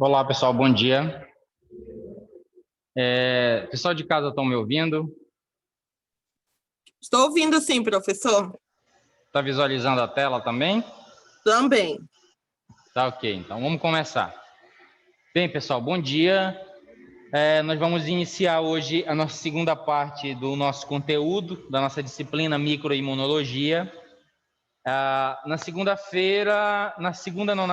Olá, pessoal, bom dia. Pessoal de casa, estão me ouvindo? Estou ouvindo sim, professor. Está visualizando a tela também? Também. Tá ok, então vamos começar. Bem, pessoal, bom dia. Nós vamos iniciar hoje a nossa segunda parte do nosso conteúdo, da nossa disciplina Microimunologia. Na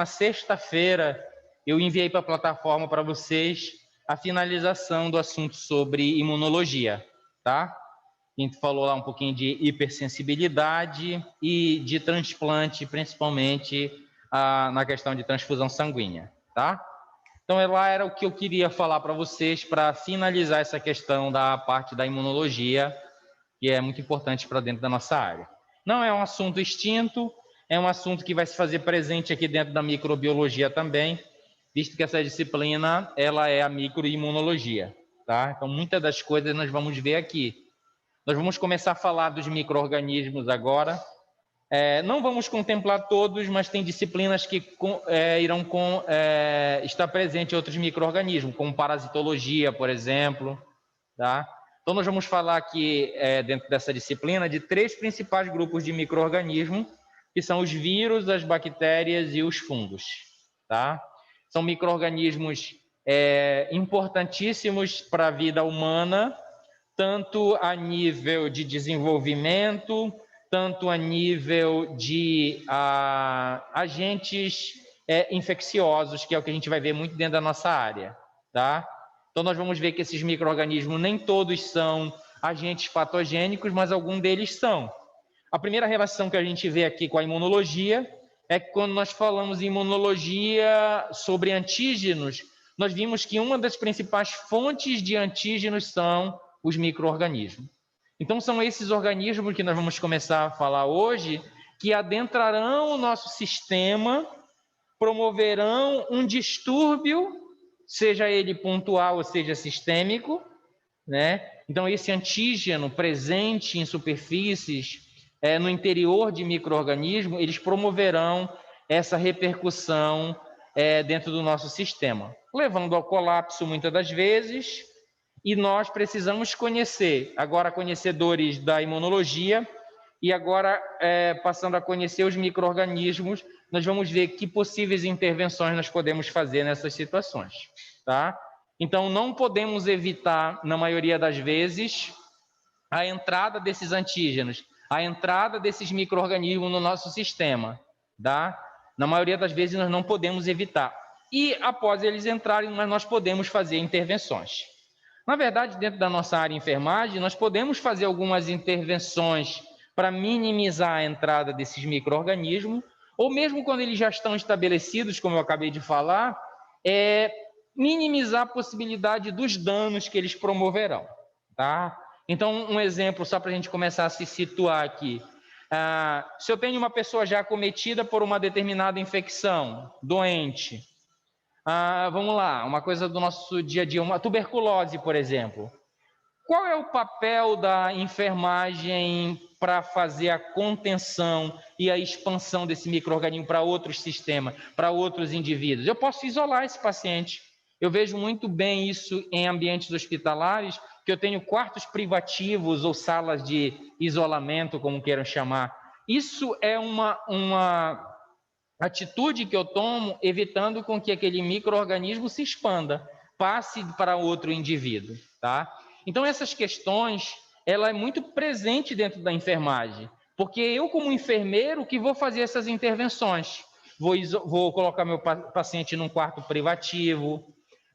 sexta-feira, eu enviei para a plataforma para vocês a finalização do assunto sobre imunologia, tá? A gente falou lá um pouquinho de hipersensibilidade e de transplante, principalmente na questão de transfusão sanguínea, tá? Então, lá era o que eu queria falar para vocês para finalizar essa questão da parte da imunologia, que é muito importante para dentro da nossa área. Não é um assunto extinto, é um assunto que vai se fazer presente aqui dentro da microbiologia também, visto que essa disciplina ela é a microimunologia, tá? Então, muitas das coisas nós vamos ver aqui. Nós vamos começar a falar dos micro-organismos agora. Não vamos contemplar todos, mas tem disciplinas que irão estar presentes em outros micro-organismos, como parasitologia, por exemplo. Tá? Então, nós vamos falar aqui, dentro dessa disciplina, de 3 principais grupos de micro-organismos, que são os vírus, as bactérias e os fungos. Tá? São micro-organismos importantíssimos para a vida humana, tanto a nível de desenvolvimento, tanto a nível de agentes infecciosos, que é o que a gente vai ver muito dentro da nossa área, tá? Então, nós vamos ver que esses micro-organismos nem todos são agentes patogênicos, mas alguns deles são. A primeira relação que a gente vê aqui com a imunologia é que quando nós falamos em imunologia sobre antígenos, nós vimos que uma das principais fontes de antígenos são os micro-organismos. Então, são esses organismos que nós vamos começar a falar hoje, que adentrarão o nosso sistema, promoverão um distúrbio, seja ele pontual ou seja sistêmico, né? Então, esse antígeno presente em superfícies, no interior de micro-organismos, eles promoverão essa repercussão dentro do nosso sistema, levando ao colapso muitas das vezes. E nós precisamos conhecer, agora conhecedores da imunologia, e agora passando a conhecer os micro-organismos, nós vamos ver que possíveis intervenções nós podemos fazer nessas situações, tá? Então, não podemos evitar, na maioria das vezes, a entrada desses antígenos, a entrada desses micro-organismos no nosso sistema, tá? Na maioria das vezes, nós não podemos evitar. E, após eles entrarem, nós podemos fazer intervenções. Na verdade, dentro da nossa área de enfermagem, nós podemos fazer algumas intervenções para minimizar a entrada desses micro-organismos, ou mesmo quando eles já estão estabelecidos, como eu acabei de falar, minimizar a possibilidade dos danos que eles promoverão, tá? Então, um exemplo, só para a gente começar a se situar aqui. Se eu tenho uma pessoa já acometida por uma determinada infecção, doente, vamos lá, uma coisa do nosso dia a dia, uma tuberculose, por exemplo. Qual é o papel da enfermagem para fazer a contenção e a expansão desse micro-organismo para outros sistemas, para outros indivíduos? Eu posso isolar esse paciente. Eu vejo muito bem isso em ambientes hospitalares, que eu tenho quartos privativos ou salas de isolamento, como queiram chamar. Isso é uma atitude que eu tomo, evitando com que aquele micro-organismo se expanda, passe para outro indivíduo, tá? Então, essas questões, ela é muito presente dentro da enfermagem, porque eu, como enfermeiro, que vou fazer essas intervenções. Vou colocar meu paciente num quarto privativo,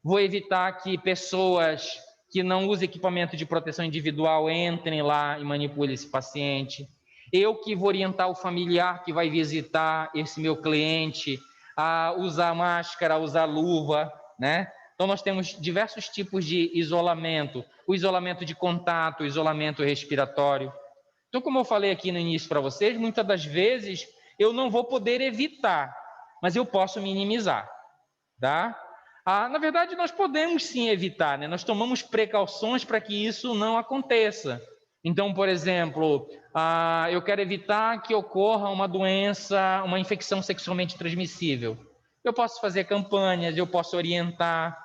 vou evitar que pessoas que não usam equipamento de proteção individual entrem lá e manipulem esse paciente. Eu que vou orientar o familiar que vai visitar esse meu cliente a usar máscara, a usar luva, né? Então, nós temos diversos tipos de isolamento, o isolamento de contato, o isolamento respiratório. Então, como eu falei aqui no início para vocês, muitas das vezes eu não vou poder evitar, mas eu posso minimizar, tá? Na verdade, nós podemos sim evitar, né? Nós tomamos precauções para que isso não aconteça. Então, por exemplo, eu quero evitar que ocorra uma doença, uma infecção sexualmente transmissível. Eu posso fazer campanhas, eu posso orientar,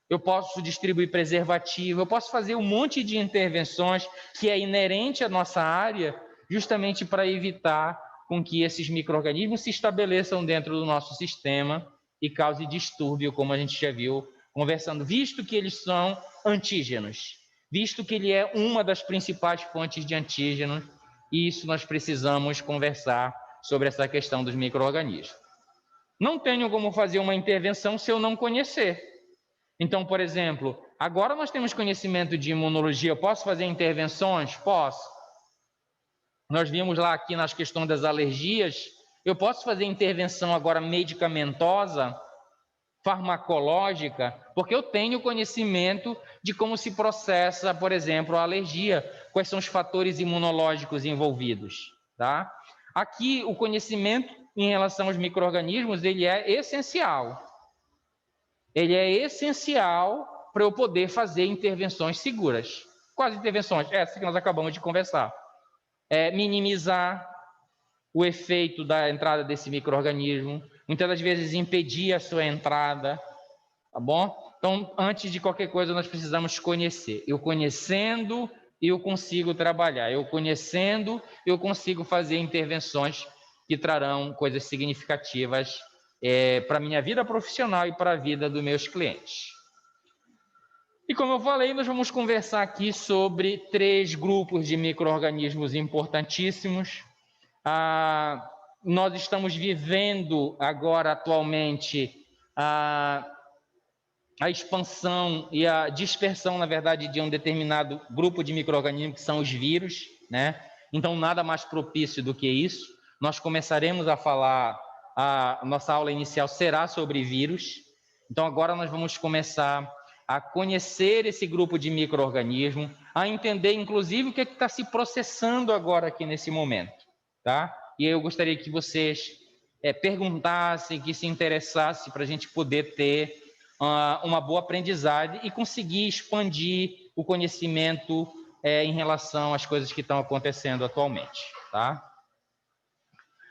eu posso distribuir preservativo, eu posso fazer um monte de intervenções que é inerente à nossa área, justamente para evitar com que esses micro-organismos se estabeleçam dentro do nosso sistema e cause distúrbio, como a gente já viu conversando, visto que eles são antígenos, visto que ele é uma das principais fontes de antígenos, e isso nós precisamos conversar sobre essa questão dos micro-organismos. Não tenho como fazer uma intervenção se eu não conhecer. Então, por exemplo, agora nós temos conhecimento de imunologia, eu posso fazer intervenções? Posso. Nós vimos lá aqui nas questões das alergias, eu posso fazer intervenção agora medicamentosa, farmacológica, porque eu tenho conhecimento de como se processa, por exemplo, a alergia, quais são os fatores imunológicos envolvidos, tá? Aqui, o conhecimento em relação aos micro-organismos, ele é essencial. Ele é essencial para eu poder fazer intervenções seguras. Quais intervenções? Essa que nós acabamos de conversar. Minimizar o efeito da entrada desse micro-organismo, muitas das vezes impedir a sua entrada, tá bom? Então, antes de qualquer coisa, nós precisamos conhecer. Eu conhecendo, eu consigo trabalhar. Eu conhecendo, eu consigo fazer intervenções que trarão coisas significativas para a minha vida profissional e para a vida dos meus clientes. E como eu falei, nós vamos conversar aqui sobre 3 grupos de micro-organismos importantíssimos. Nós estamos vivendo agora, atualmente, a expansão e a dispersão, na verdade, de um determinado grupo de micro-organismos, que são os vírus, né? Então, nada mais propício do que isso. Nós começaremos a falar, a nossa aula inicial será sobre vírus. Então, agora nós vamos começar a conhecer esse grupo de micro-organismos, a entender, inclusive, o que está se processando agora aqui nesse momento, tá? E eu gostaria que vocês perguntassem, que se interessassem, para a gente poder ter uma boa aprendizagem e conseguir expandir o conhecimento em relação às coisas que estão acontecendo atualmente, tá?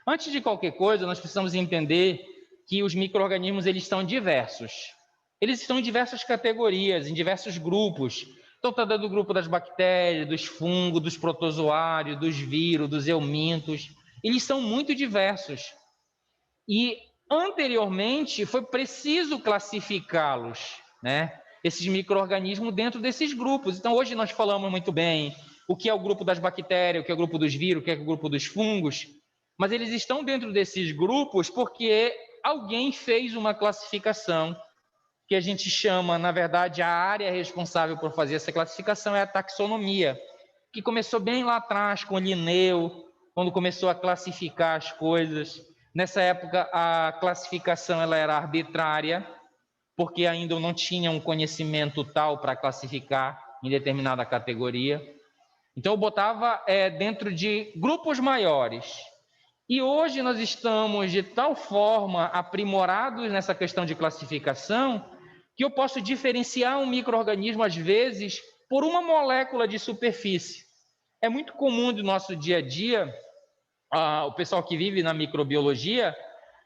Antes de qualquer coisa, nós precisamos entender que os micro-organismos, eles são diversos. Eles estão em diversas categorias, em diversos grupos. Então, está do grupo das bactérias, dos fungos, dos protozoários, dos vírus, dos eumintos. Eles são muito diversos. E, anteriormente, foi preciso classificá-los, né? Esses micro-organismos dentro desses grupos. Então, hoje nós falamos muito bem o que é o grupo das bactérias, o que é o grupo dos vírus, o que é o grupo dos fungos, mas eles estão dentro desses grupos porque alguém fez uma classificação que a gente chama, na verdade, a área responsável por fazer essa classificação é a taxonomia, que começou bem lá atrás com Linneu, quando começou a classificar as coisas. Nessa época, a classificação ela era arbitrária, porque ainda não tinha um conhecimento tal para classificar em determinada categoria. Então, eu botava dentro de grupos maiores. E hoje nós estamos de tal forma aprimorados nessa questão de classificação que eu posso diferenciar um micro-organismo, às vezes, por uma molécula de superfície. É muito comum do nosso dia a dia, o pessoal que vive na microbiologia,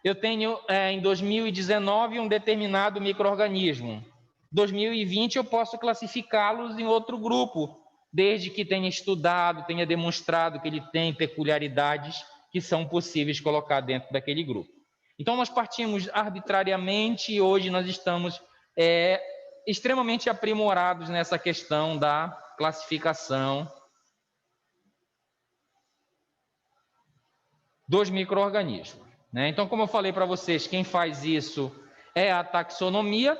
eu tenho em 2019 um determinado micro-organismo. 2020 eu posso classificá-los em outro grupo, desde que tenha estudado, tenha demonstrado que ele tem peculiaridades que são possíveis colocar dentro daquele grupo. Então, nós partimos arbitrariamente e hoje nós estamos extremamente aprimorados nessa questão da classificação dos micro-organismos, né? Então, como eu falei para vocês, quem faz isso é a taxonomia.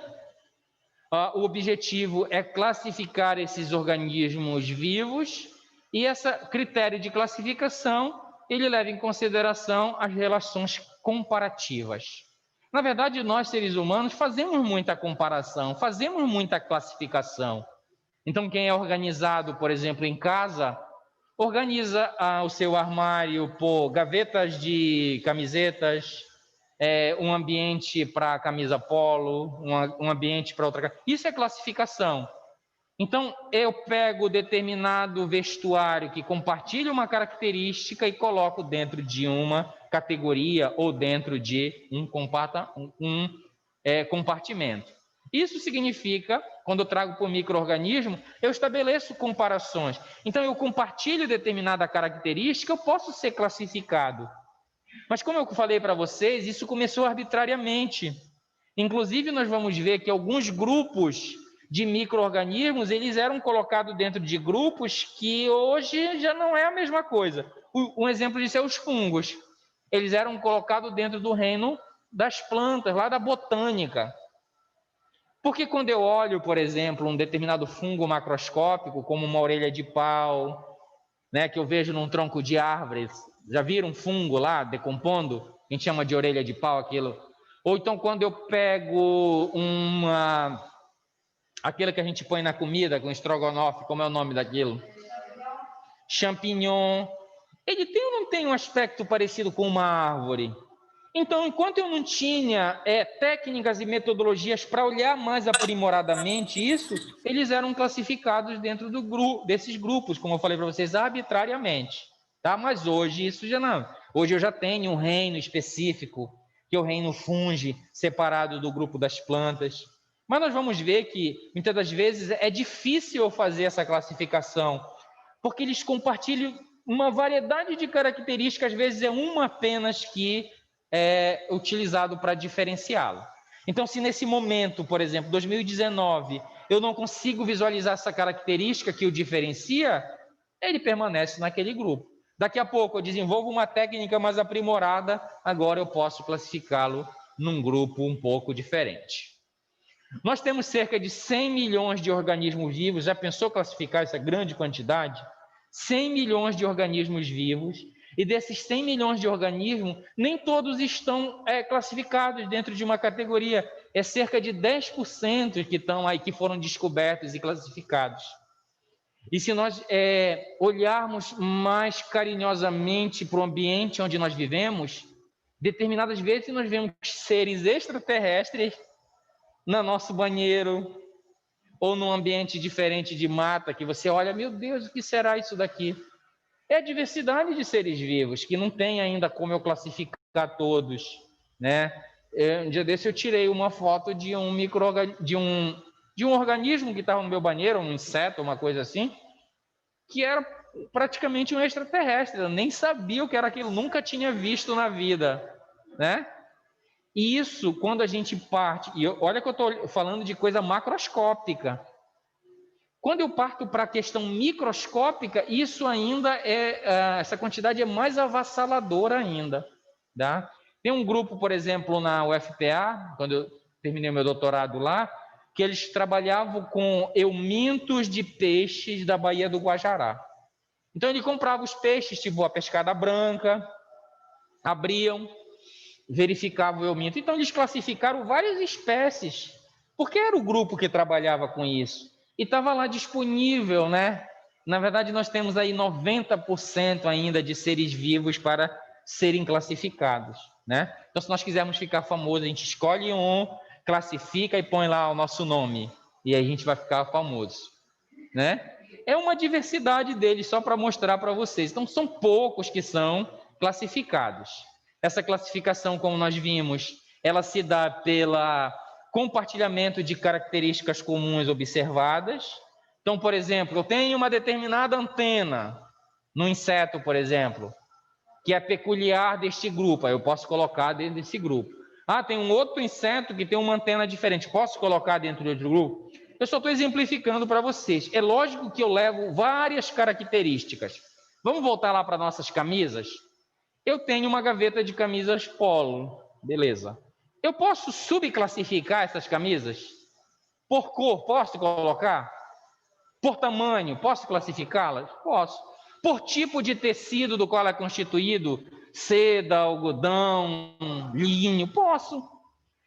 O objetivo é classificar esses organismos vivos e esse critério de classificação ele leva em consideração as relações comparativas. Na verdade, nós, seres humanos, fazemos muita comparação, fazemos muita classificação. Então, quem é organizado, por exemplo, em casa, organiza o seu armário por gavetas de camisetas, um ambiente para camisa polo, um ambiente para outra... Isso é classificação. Então, eu pego determinado vestuário que compartilha uma característica e coloco dentro de uma categoria ou dentro de um compartimento. Isso significa, quando eu trago para o micro-organismo, eu estabeleço comparações. Então, eu compartilho determinada característica, eu posso ser classificado. Mas, como eu falei para vocês, isso começou arbitrariamente. Inclusive, nós vamos ver que alguns grupos de micro-organismos, eles eram colocados dentro de grupos que hoje já não é a mesma coisa. Um exemplo disso é os fungos. Eles eram colocados dentro do reino das plantas, lá da botânica. Porque quando eu olho, por exemplo, um determinado fungo macroscópico, como uma orelha de pau, né, que eu vejo num tronco de árvores, já viram um fungo lá decompondo? A gente chama de orelha de pau aquilo. Ou então quando eu pego aquilo que a gente põe na comida, com estrogonofe, como é o nome daquilo? Champignon. Ele tem ou não tem um aspecto parecido com uma árvore? Então, enquanto eu não tinha técnicas e metodologias para olhar mais aprimoradamente isso, eles eram classificados dentro desses grupos, como eu falei para vocês, arbitrariamente. Tá? Mas hoje isso já não. Hoje eu já tenho um reino específico, que é o reino fungi, separado do grupo das plantas. Mas nós vamos ver que, muitas das vezes, é difícil eu fazer essa classificação, porque eles compartilham uma variedade de características, às vezes é uma apenas que é utilizado para diferenciá-lo. Então, se nesse momento, por exemplo, 2019, eu não consigo visualizar essa característica que o diferencia, ele permanece naquele grupo. Daqui a pouco eu desenvolvo uma técnica mais aprimorada, agora eu posso classificá-lo num grupo um pouco diferente. Nós temos cerca de 100 milhões de organismos vivos. Já pensou classificar essa grande quantidade? 100 milhões de organismos vivos. E desses 100 milhões de organismos, nem todos estão classificados dentro de uma categoria. É cerca de 10% que estão aí, que foram descobertos e classificados. E se nós olharmos mais carinhosamente para o ambiente onde nós vivemos, determinadas vezes nós vemos seres extraterrestres no nosso banheiro, ou num ambiente diferente de mata, que você olha, meu Deus, o que será isso daqui? É a diversidade de seres vivos, que não tem ainda como eu classificar todos, né? Um dia desse eu tirei uma foto de um organismo que estava no meu banheiro, um inseto, uma coisa assim, que era praticamente um extraterrestre. Eu nem sabia o que era aquilo, nunca tinha visto na vida, né? E isso, quando a gente parte, e olha que eu estou falando de coisa macroscópica. Quando eu parto para a questão microscópica, isso ainda essa quantidade é mais avassaladora ainda. Tá? Tem um grupo, por exemplo, na UFPA, quando eu terminei meu doutorado lá, que eles trabalhavam com eumintos de peixes da Baía do Guajará. Então, ele comprava os peixes, tipo a pescada branca, abriam, verificavam o euminto. Então, eles classificaram várias espécies, porque era o grupo que trabalhava com isso. E estava lá disponível, né? Na verdade, nós temos aí 90% ainda de seres vivos para serem classificados, né? Então, se nós quisermos ficar famoso, a gente escolhe um, classifica e põe lá o nosso nome. E aí a gente vai ficar famoso, né? É uma diversidade deles, só para mostrar para vocês. Então, são poucos que são classificados. Essa classificação, como nós vimos, ela se dá pela compartilhamento de características comuns observadas. Então, por exemplo, eu tenho uma determinada antena no inseto, por exemplo, que é peculiar deste grupo, aí eu posso colocar dentro desse grupo. Ah, tem um outro inseto que tem uma antena diferente, posso colocar dentro de outro grupo? Eu só estou exemplificando para vocês. É lógico que eu levo várias características. Vamos voltar lá para nossas camisas? Eu tenho uma gaveta de camisas polo, beleza. Eu posso subclassificar essas camisas? Por cor, posso colocar? Por tamanho, posso classificá-las? Posso. Por tipo de tecido do qual é constituído, seda, algodão, linho, posso.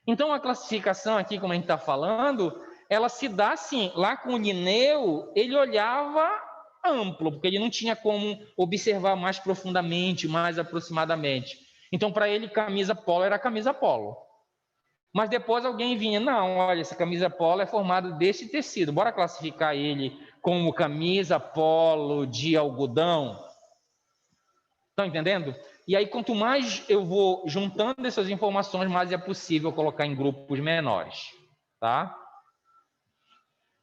Então, a classificação aqui, como a gente está falando, ela se dá assim. Lá com o Linneu, ele olhava amplo, porque ele não tinha como observar mais profundamente, mais aproximadamente. Então, para ele, camisa polo era camisa polo. Mas depois alguém vinha, não, olha, essa camisa polo é formada desse tecido, bora classificar ele como camisa polo de algodão. Estão entendendo? E aí, quanto mais eu vou juntando essas informações, mais é possível colocar em grupos menores, tá?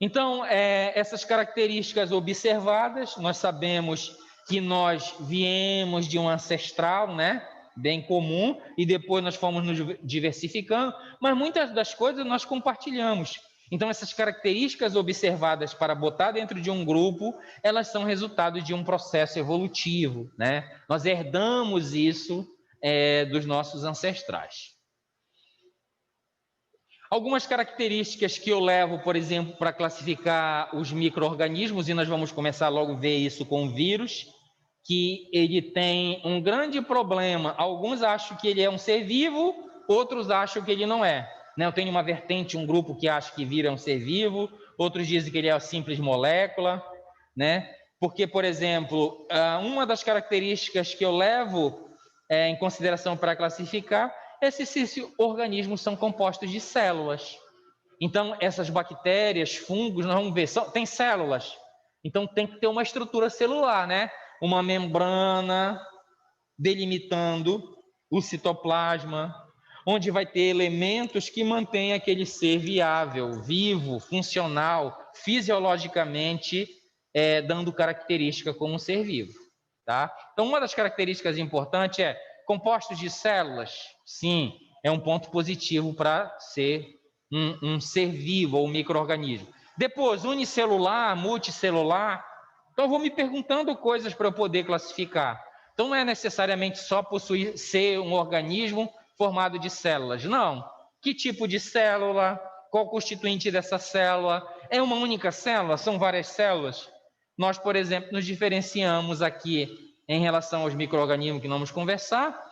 Então, essas características observadas, nós sabemos que nós viemos de um ancestral, né, bem comum, e depois nós fomos nos diversificando, mas muitas das coisas nós compartilhamos. Então, essas características observadas para botar dentro de um grupo, elas são resultado de um processo evolutivo, né? Nós herdamos isso dos nossos ancestrais. Algumas características que eu levo, por exemplo, para classificar os micro-organismos, e nós vamos começar logo a ver isso com o vírus, que ele tem um grande problema. Alguns acham que ele é um ser vivo, outros acham que ele não é. Né? Eu tenho uma vertente, um grupo que acha que vírus é um ser vivo, outros dizem que ele é uma simples molécula, né? Porque, por exemplo, uma das características que eu levo em consideração para classificar, esses organismos são compostos de células. Então, essas bactérias, fungos, nós vamos ver, tem células. Então, tem que ter uma estrutura celular, né? Uma membrana delimitando o citoplasma, onde vai ter elementos que mantêm aquele ser viável, vivo, funcional, fisiologicamente, dando característica como um ser vivo. Tá? Então, uma das características importantes é compostos de células. Sim, é um ponto positivo para ser um ser vivo ou um micro-organismo. Depois, unicelular, multicelular. Então, eu vou me perguntando coisas para eu poder classificar. Então, não é necessariamente só ser um organismo formado de células. Não. Que tipo de célula? Qual o constituinte dessa célula? É uma única célula? São várias células? Nós, por exemplo, nos diferenciamos aqui em relação aos micro-organismos que vamos conversar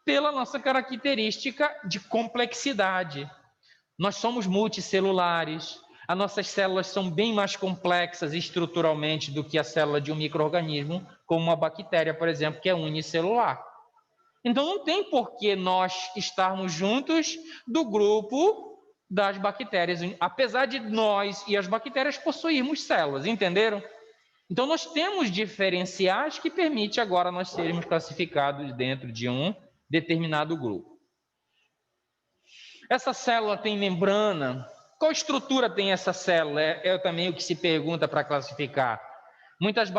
pela nossa característica de complexidade. Nós somos multicelulares, as nossas células são bem mais complexas estruturalmente do que a célula de um micro-organismo, como uma bactéria, por exemplo, que é unicelular. Então, não tem por que nós estarmos juntos do grupo das bactérias, apesar de nós e as bactérias possuirmos células, entenderam? Então, nós temos diferenciais que permitem agora nós sermos classificados dentro de um determinado grupo. Essa célula tem membrana. Qual estrutura tem essa célula? É também o que se pergunta para classificar. Muitos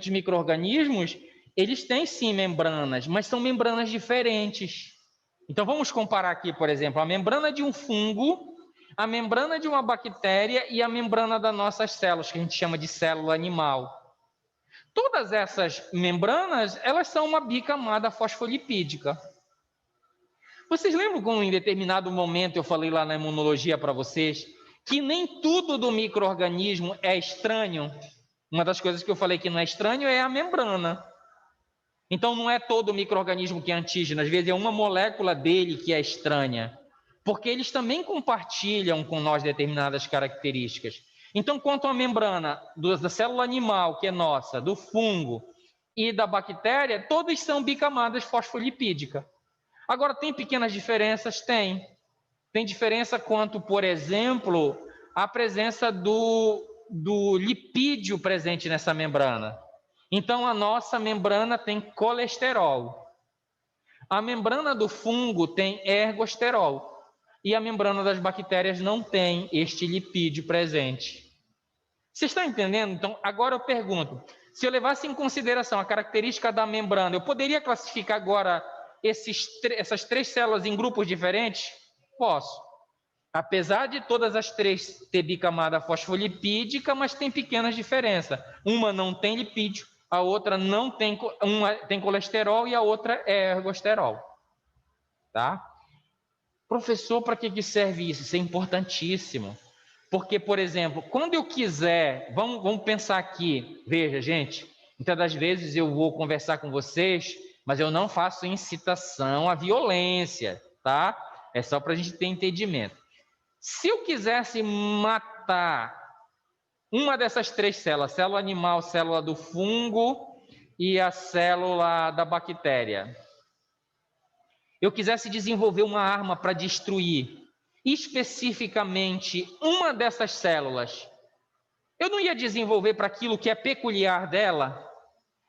micro-organismos, eles têm sim membranas, mas são membranas diferentes. Então, vamos comparar aqui, por exemplo, a membrana de um fungo, a membrana de uma bactéria e a membrana das nossas células, que a gente chama de célula animal. Todas essas membranas, elas são uma bicamada fosfolipídica. Vocês lembram como em determinado momento eu falei lá na imunologia para vocês que nem tudo do micro-organismo é estranho? Uma das coisas que eu falei que não é estranho é a membrana. Então, não é todo micro-organismo que é antígeno, às vezes é uma molécula dele que é estranha, porque eles também compartilham com nós determinadas características. Então, quanto à membrana da célula animal, que é nossa, do fungo e da bactéria, todas são bicamadas fosfolipídicas. Agora, tem pequenas diferenças? Tem. Tem diferença quanto, por exemplo, a presença do lipídio presente nessa membrana. Então, a nossa membrana tem colesterol. A membrana do fungo tem ergosterol. E a membrana das bactérias não tem este lipídio presente. Vocês estão entendendo? Então, agora eu pergunto, se eu levasse em consideração a característica da membrana, eu poderia classificar agora essas três células em grupos diferentes? Posso. Apesar de todas as três ter bicamada fosfolipídica, mas tem pequenas diferenças. Uma não tem lipídio, a outra não tem, uma tem colesterol e a outra é ergosterol. Tá? Professor, para que serve isso? Isso é importantíssimo. Porque, por exemplo, quando eu quiser, vamos pensar aqui, veja, gente, muitas das vezes eu vou conversar com vocês, mas eu não faço incitação à violência, tá? É só para a gente ter entendimento. Se eu quisesse matar uma dessas três células, célula animal, célula do fungo e a célula da bactéria, eu quisesse desenvolver uma arma para destruir especificamente uma dessas células, eu não ia desenvolver para aquilo que é peculiar dela?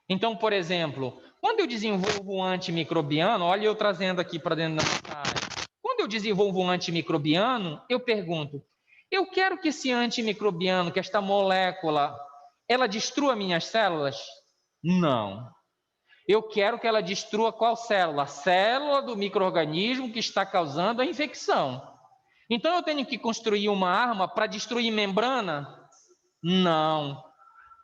Então, por exemplo, Quando eu desenvolvo um antimicrobiano, olha eu trazendo aqui para dentro da nossa área. Quando eu desenvolvo um antimicrobiano, eu pergunto, eu quero que esse antimicrobiano, que esta molécula, ela destrua minhas células? Não. Eu quero que ela destrua qual célula? A célula do micro-organismo que está causando a infecção. Então eu tenho que construir uma arma para destruir membrana? Não.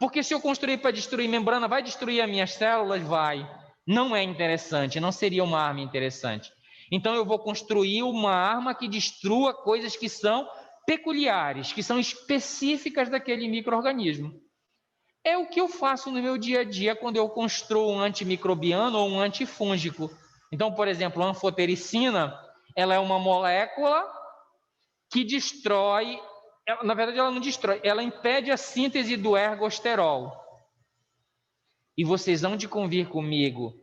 Porque se eu construir para destruir membrana, vai destruir as minhas células? Vai. Não é interessante, não seria uma arma interessante. Então eu vou construir uma arma que destrua coisas que são peculiares, que são específicas daquele micro-organismo. É o que eu faço no meu dia a dia quando eu construo um antimicrobiano ou um antifúngico. Então, por exemplo, a anfotericina, ela é uma molécula que destrói, na verdade ela não destrói, ela impede a síntese do ergosterol. E vocês hão de convir comigo,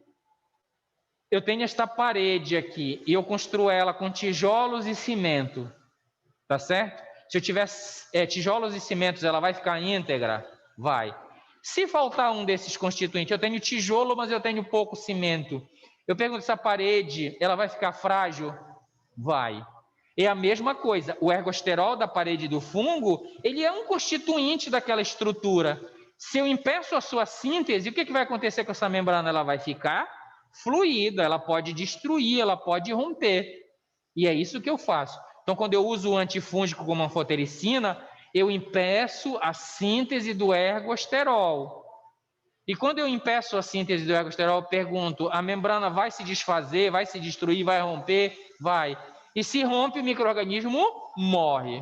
eu tenho esta parede aqui, e eu construo ela com tijolos e cimento, tá certo? Se eu tiver tijolos e cimentos, ela vai ficar íntegra? Vai. Se faltar um desses constituintes, eu tenho tijolo, mas eu tenho pouco cimento. Eu pergunto, essa parede, ela vai ficar frágil? Vai. É a mesma coisa, o ergosterol da parede do fungo, ele é um constituinte daquela estrutura. Se eu impeço a sua síntese, o que vai acontecer com essa membrana? Ela vai ficar fluida, ela pode destruir, ela pode romper. E é isso que eu faço. Então, quando eu uso o antifúngico como anfotericina, eu impeço a síntese do ergosterol. E quando eu impeço a síntese do ergosterol, eu pergunto, a membrana vai se desfazer, vai se destruir, vai romper? Vai. E se rompe, o micro-organismo morre.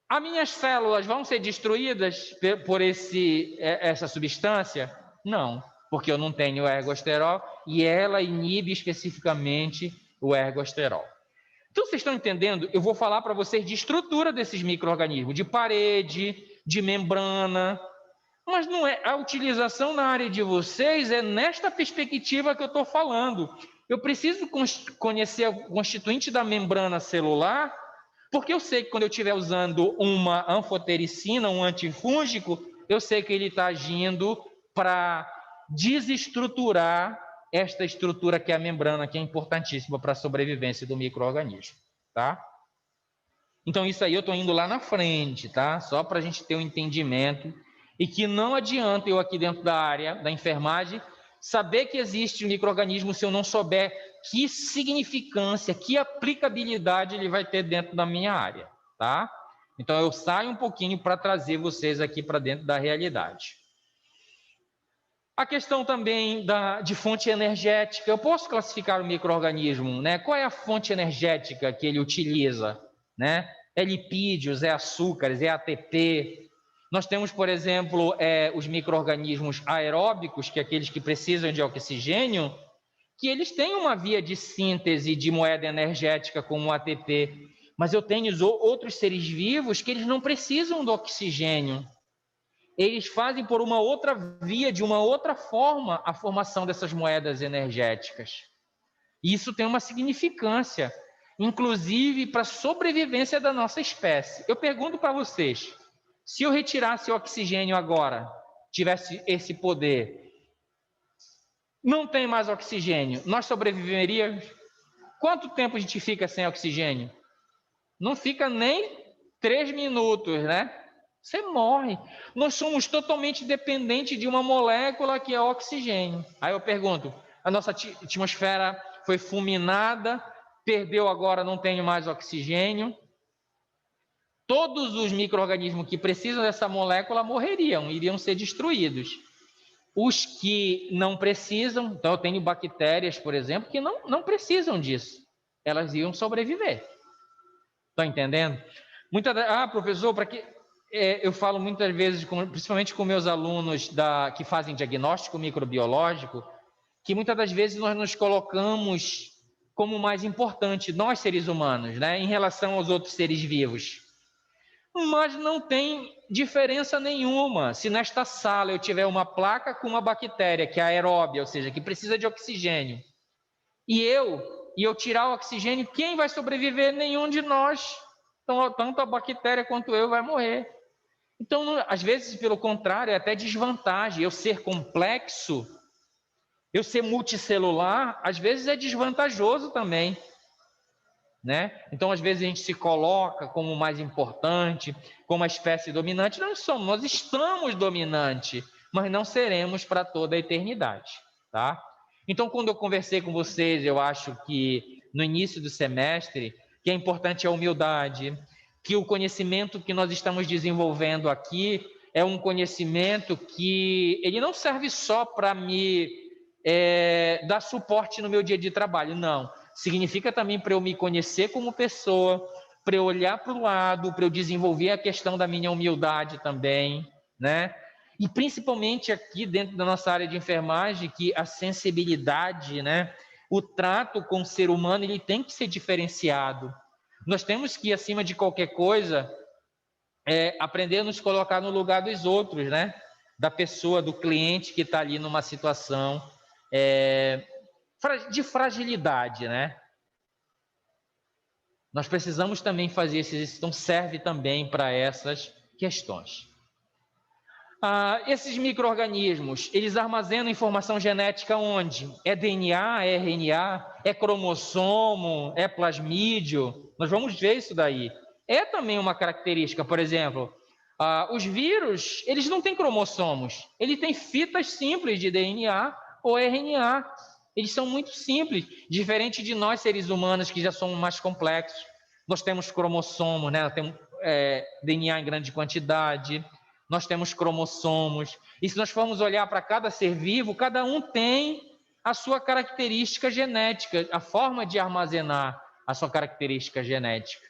As minhas células vão ser destruídas por essa substância? Não, porque eu não tenho ergosterol e ela inibe especificamente o ergosterol. Então, vocês estão entendendo? Eu vou falar para vocês de estrutura desses micro-organismos, de parede, de membrana, mas não é a utilização na área de vocês, é nesta perspectiva que eu estou falando. Eu preciso conhecer o constituinte da membrana celular, porque eu sei que quando eu estiver usando uma anfotericina, um antifúngico, eu sei que ele está agindo para desestruturar esta estrutura que é a membrana, que é importantíssima para a sobrevivência do micro-organismo, tá? Então, isso aí eu estou indo lá na frente, tá? Só para a gente ter um entendimento e que não adianta eu aqui dentro da área da enfermagem saber que existe um micro-organismo se eu não souber que significância, que aplicabilidade ele vai ter dentro da minha área, tá? Então, eu saio um pouquinho para trazer vocês aqui para dentro da realidade. A questão também de fonte energética, eu posso classificar o micro-organismo, né? Qual é a fonte energética que ele utiliza, né? É lipídios, é açúcares, é ATP. Nós temos, por exemplo, os micro-organismos aeróbicos, que é aqueles que precisam de oxigênio, que eles têm uma via de síntese de moeda energética como o ATP, mas eu tenho outros seres vivos que eles não precisam do oxigênio. Eles fazem por uma outra via, de uma outra forma, a formação dessas moedas energéticas. E isso tem uma significância, inclusive para a sobrevivência da nossa espécie. Eu pergunto para vocês, se eu retirasse o oxigênio agora, tivesse esse poder, não tem mais oxigênio, nós sobreviveríamos? Quanto tempo a gente fica sem oxigênio? Não fica nem 3 minutos, né? Você morre. Nós somos totalmente dependentes de uma molécula que é o oxigênio. Aí eu pergunto, a nossa atmosfera foi fulminada, perdeu agora, não tem mais oxigênio. Todos os micro-organismos que precisam dessa molécula morreriam, iriam ser destruídos. Os que não precisam, então eu tenho bactérias, por exemplo, que não precisam disso. Elas iam sobreviver. Estão entendendo? Professor, para que eu falo muitas vezes, principalmente com meus alunos que fazem diagnóstico microbiológico, que muitas das vezes nós nos colocamos como mais importante, nós seres humanos, né, em relação aos outros seres vivos. Mas não tem diferença nenhuma se nesta sala eu tiver uma placa com uma bactéria que é aeróbia, ou seja, que precisa de oxigênio, e eu tirar o oxigênio, quem vai sobreviver? Nenhum de nós. Então, tanto a bactéria quanto eu vai morrer. Então, às vezes, pelo contrário, é até desvantagem eu ser complexo Eu ser multicelular, às vezes, é desvantajoso também, né? Então, às vezes, a gente se coloca como mais importante, como a espécie dominante. Não somos, nós estamos dominante, mas não seremos para toda a eternidade, tá? Então, quando eu conversei com vocês, eu acho que no início do semestre, que é importante a humildade, que o conhecimento que nós estamos desenvolvendo aqui é um conhecimento que ele não serve só para me dar suporte no meu dia de trabalho, não. Significa também para eu me conhecer como pessoa, para eu olhar para o lado, para eu desenvolver a questão da minha humildade também, né? E principalmente aqui dentro da nossa área de enfermagem, que a sensibilidade, né? O trato com o ser humano, ele tem que ser diferenciado. Nós temos que, acima de qualquer coisa, aprender a nos colocar no lugar dos outros, né? Da pessoa, do cliente que está ali numa situação de fragilidade, né? Nós precisamos também fazer esse exercício, então serve também para essas questões. Esses micro-organismos, eles armazenam informação genética onde? É DNA, é RNA, é cromossomo, é plasmídio? Nós vamos ver isso daí. É também uma característica, por exemplo, os vírus, eles não têm cromossomos, ele tem fitas simples de DNA ou RNA. Eles são muito simples, diferente de nós seres humanos que já somos mais complexos. Nós temos cromossomo, né? Nós temos DNA em grande quantidade, nós temos cromossomos, e se nós formos olhar para cada ser vivo, cada um tem a sua característica genética, a forma de armazenar a sua característica genética.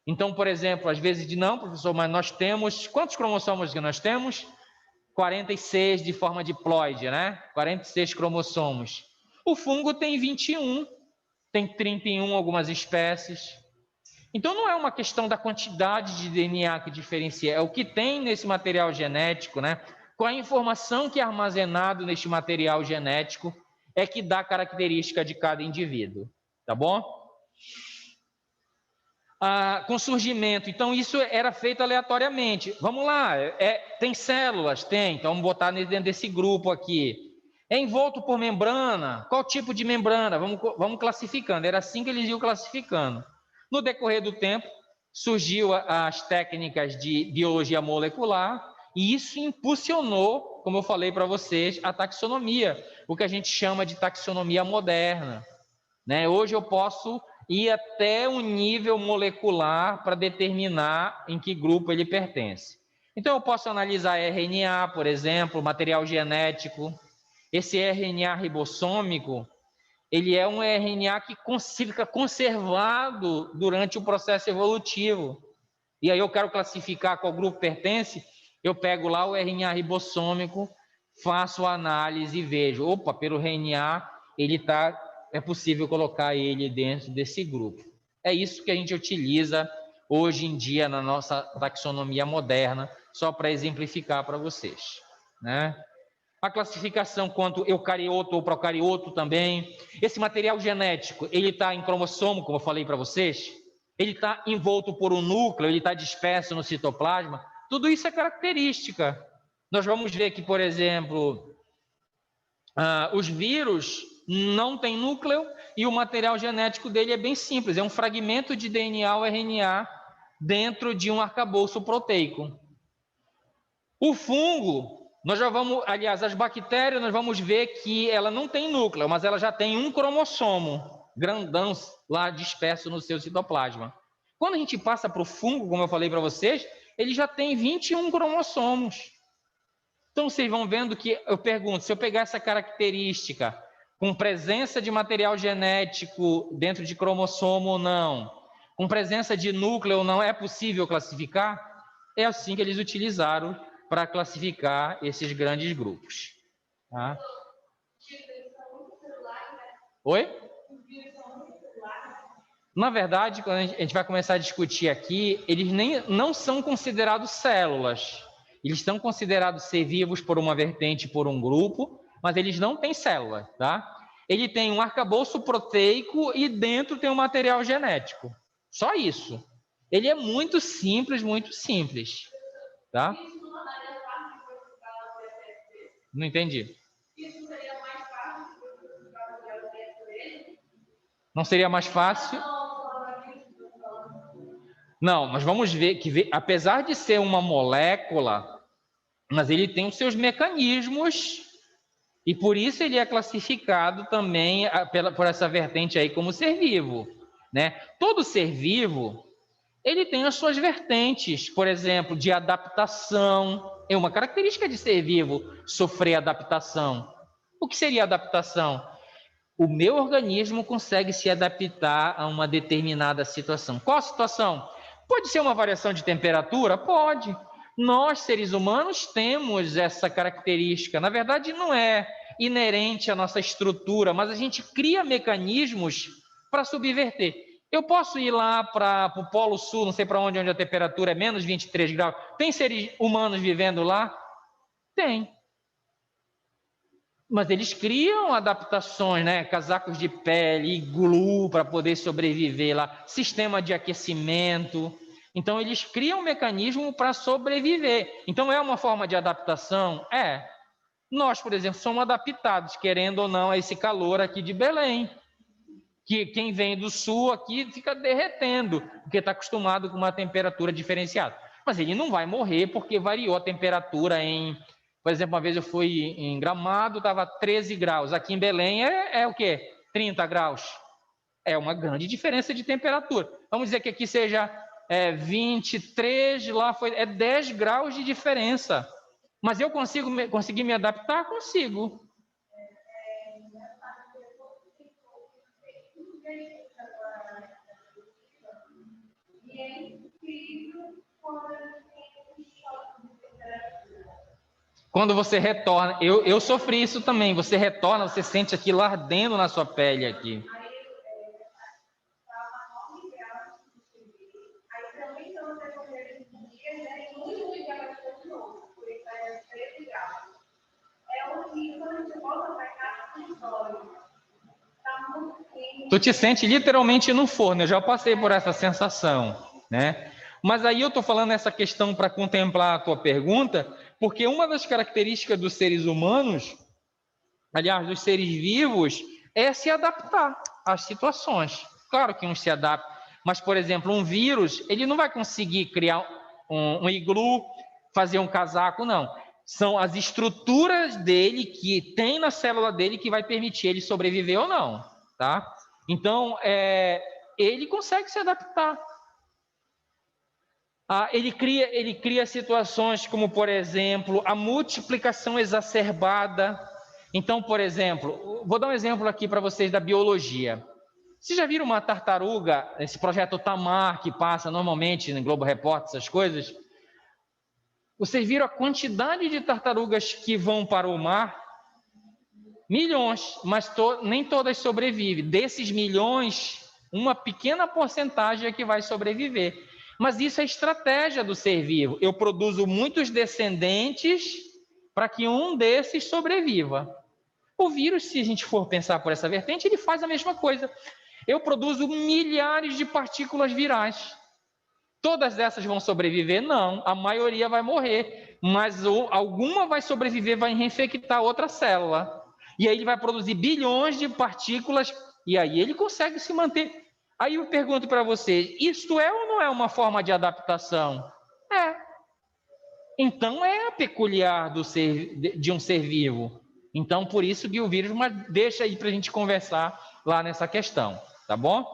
Então, por exemplo, às vezes não, professor, mas nós temos, quantos cromossomos que nós temos? 46 de forma diploide, né? 46 cromossomos. O fungo tem 21, tem 31 algumas espécies. Então, não é uma questão da quantidade de DNA que diferencia, é o que tem nesse material genético, né? Qual a informação que é armazenado neste material genético é que dá característica de cada indivíduo, tá bom? Com surgimento, então isso era feito aleatoriamente. Vamos lá, tem células? Tem, então vamos botar dentro desse grupo aqui. É envolto por membrana? Qual tipo de membrana? Vamos classificando, era assim que eles iam classificando. No decorrer do tempo, surgiu as técnicas de biologia molecular e isso impulsionou, como eu falei para vocês, a taxonomia, o que a gente chama de taxonomia moderna, né? Hoje eu posso ir até um nível molecular para determinar em que grupo ele pertence. Então eu posso analisar RNA, por exemplo, material genético. Esse RNA ribossômico, ele é um RNA que fica conservado durante o processo evolutivo. E aí eu quero classificar qual grupo pertence, eu pego lá o RNA ribossômico, faço a análise e vejo, opa, pelo RNA, é possível colocar ele dentro desse grupo. É isso que a gente utiliza hoje em dia na nossa taxonomia moderna, só para exemplificar para vocês, né? A classificação quanto eucarioto ou procarioto também. Esse material genético, ele está em cromossomo, como eu falei para vocês, ele está envolto por um núcleo, ele está disperso no citoplasma. Tudo isso é característica. Nós vamos ver que, por exemplo, os vírus não têm núcleo e o material genético dele é bem simples, é um fragmento de DNA ou RNA dentro de um arcabouço proteico. O fungo, nós já vamos, aliás, as bactérias, nós vamos ver que ela não tem núcleo, mas ela já tem um cromossomo grandão lá disperso no seu citoplasma. Quando a gente passa para o fungo, como eu falei para vocês, ele já tem 21 cromossomos. Então, vocês vão vendo que, eu pergunto, se eu pegar essa característica com presença de material genético dentro de cromossomo ou não, com presença de núcleo ou não, é possível classificar? É assim que eles utilizaram para classificar esses grandes grupos. Tá? Oi? Na verdade, quando a gente vai começar a discutir aqui, eles não são considerados células. Eles estão considerados ser vivos por uma vertente, por um grupo, mas eles não têm célula, tá? Ele tem um arcabouço proteico e dentro tem um material genético. Só isso. Ele é muito simples, tá? Não entendi. Não seria mais fácil? Não, nós vamos ver que, apesar de ser uma molécula, mas ele tem os seus mecanismos e por isso ele é classificado também por essa vertente aí como ser vivo, né? Todo ser vivo, ele tem as suas vertentes, por exemplo, de adaptação. É uma característica de ser vivo sofrer adaptação. O que seria adaptação? O meu organismo consegue se adaptar a uma determinada situação. Qual a situação? Pode ser uma variação de temperatura? Pode. Nós, seres humanos, temos essa característica. Na verdade, não é inerente à nossa estrutura, mas a gente cria mecanismos para subverter. Eu posso ir lá para o Polo Sul, não sei para onde a temperatura é menos 23 graus. Tem seres humanos vivendo lá? Tem. Mas eles criam adaptações, né? Casacos de pele, iglu para poder sobreviver lá, sistema de aquecimento. Então, eles criam um mecanismo para sobreviver. Então, é uma forma de adaptação? É. Nós, por exemplo, somos adaptados, querendo ou não, a esse calor aqui de Belém. Que quem vem do sul aqui fica derretendo, porque está acostumado com uma temperatura diferenciada. Mas ele não vai morrer porque variou a temperatura em... Por exemplo, uma vez eu fui em Gramado, estava 13 graus. Aqui em Belém é o quê? 30 graus. É uma grande diferença de temperatura. Vamos dizer que aqui seja 23, lá é 10 graus de diferença. Mas eu consegui me adaptar? Consigo. Quando você retorna, eu sofri isso também, você retorna, você sente aquilo ardendo na sua pele aqui. Tu te sente literalmente no forno, eu já passei por essa sensação, né? Mas aí eu estou falando essa questão para contemplar a tua pergunta, porque uma das características dos seres humanos, aliás, dos seres vivos, é se adaptar às situações. Claro que uns se adaptam, mas, por exemplo, um vírus, ele não vai conseguir criar um iglu, fazer um casaco, não. São as estruturas dele, que tem na célula dele, que vai permitir ele sobreviver ou não, tá? Então, ele consegue se adaptar. Ele cria situações como, por exemplo, a multiplicação exacerbada. Então, por exemplo, vou dar um exemplo aqui para vocês da biologia. Vocês já viram uma tartaruga, esse projeto Tamar, que passa normalmente no Globo Repórter, essas coisas? Vocês viram a quantidade de tartarugas que vão para o mar? Milhões, mas nem todas sobrevivem. Desses milhões, uma pequena porcentagem é que vai sobreviver. Mas isso é estratégia do ser vivo. Eu produzo muitos descendentes para que um desses sobreviva. O vírus, se a gente for pensar por essa vertente, ele faz a mesma coisa. Eu produzo milhares de partículas virais. Todas essas vão sobreviver? Não, a maioria vai morrer. Mas alguma vai sobreviver, vai reinfectar outra célula. E aí ele vai produzir bilhões de partículas e aí ele consegue se manter. Aí eu pergunto para vocês, isto é ou não é uma forma de adaptação? É. Então é peculiar de um ser vivo. Então por isso que o vírus, mas deixa aí para a gente conversar lá nessa questão, tá bom?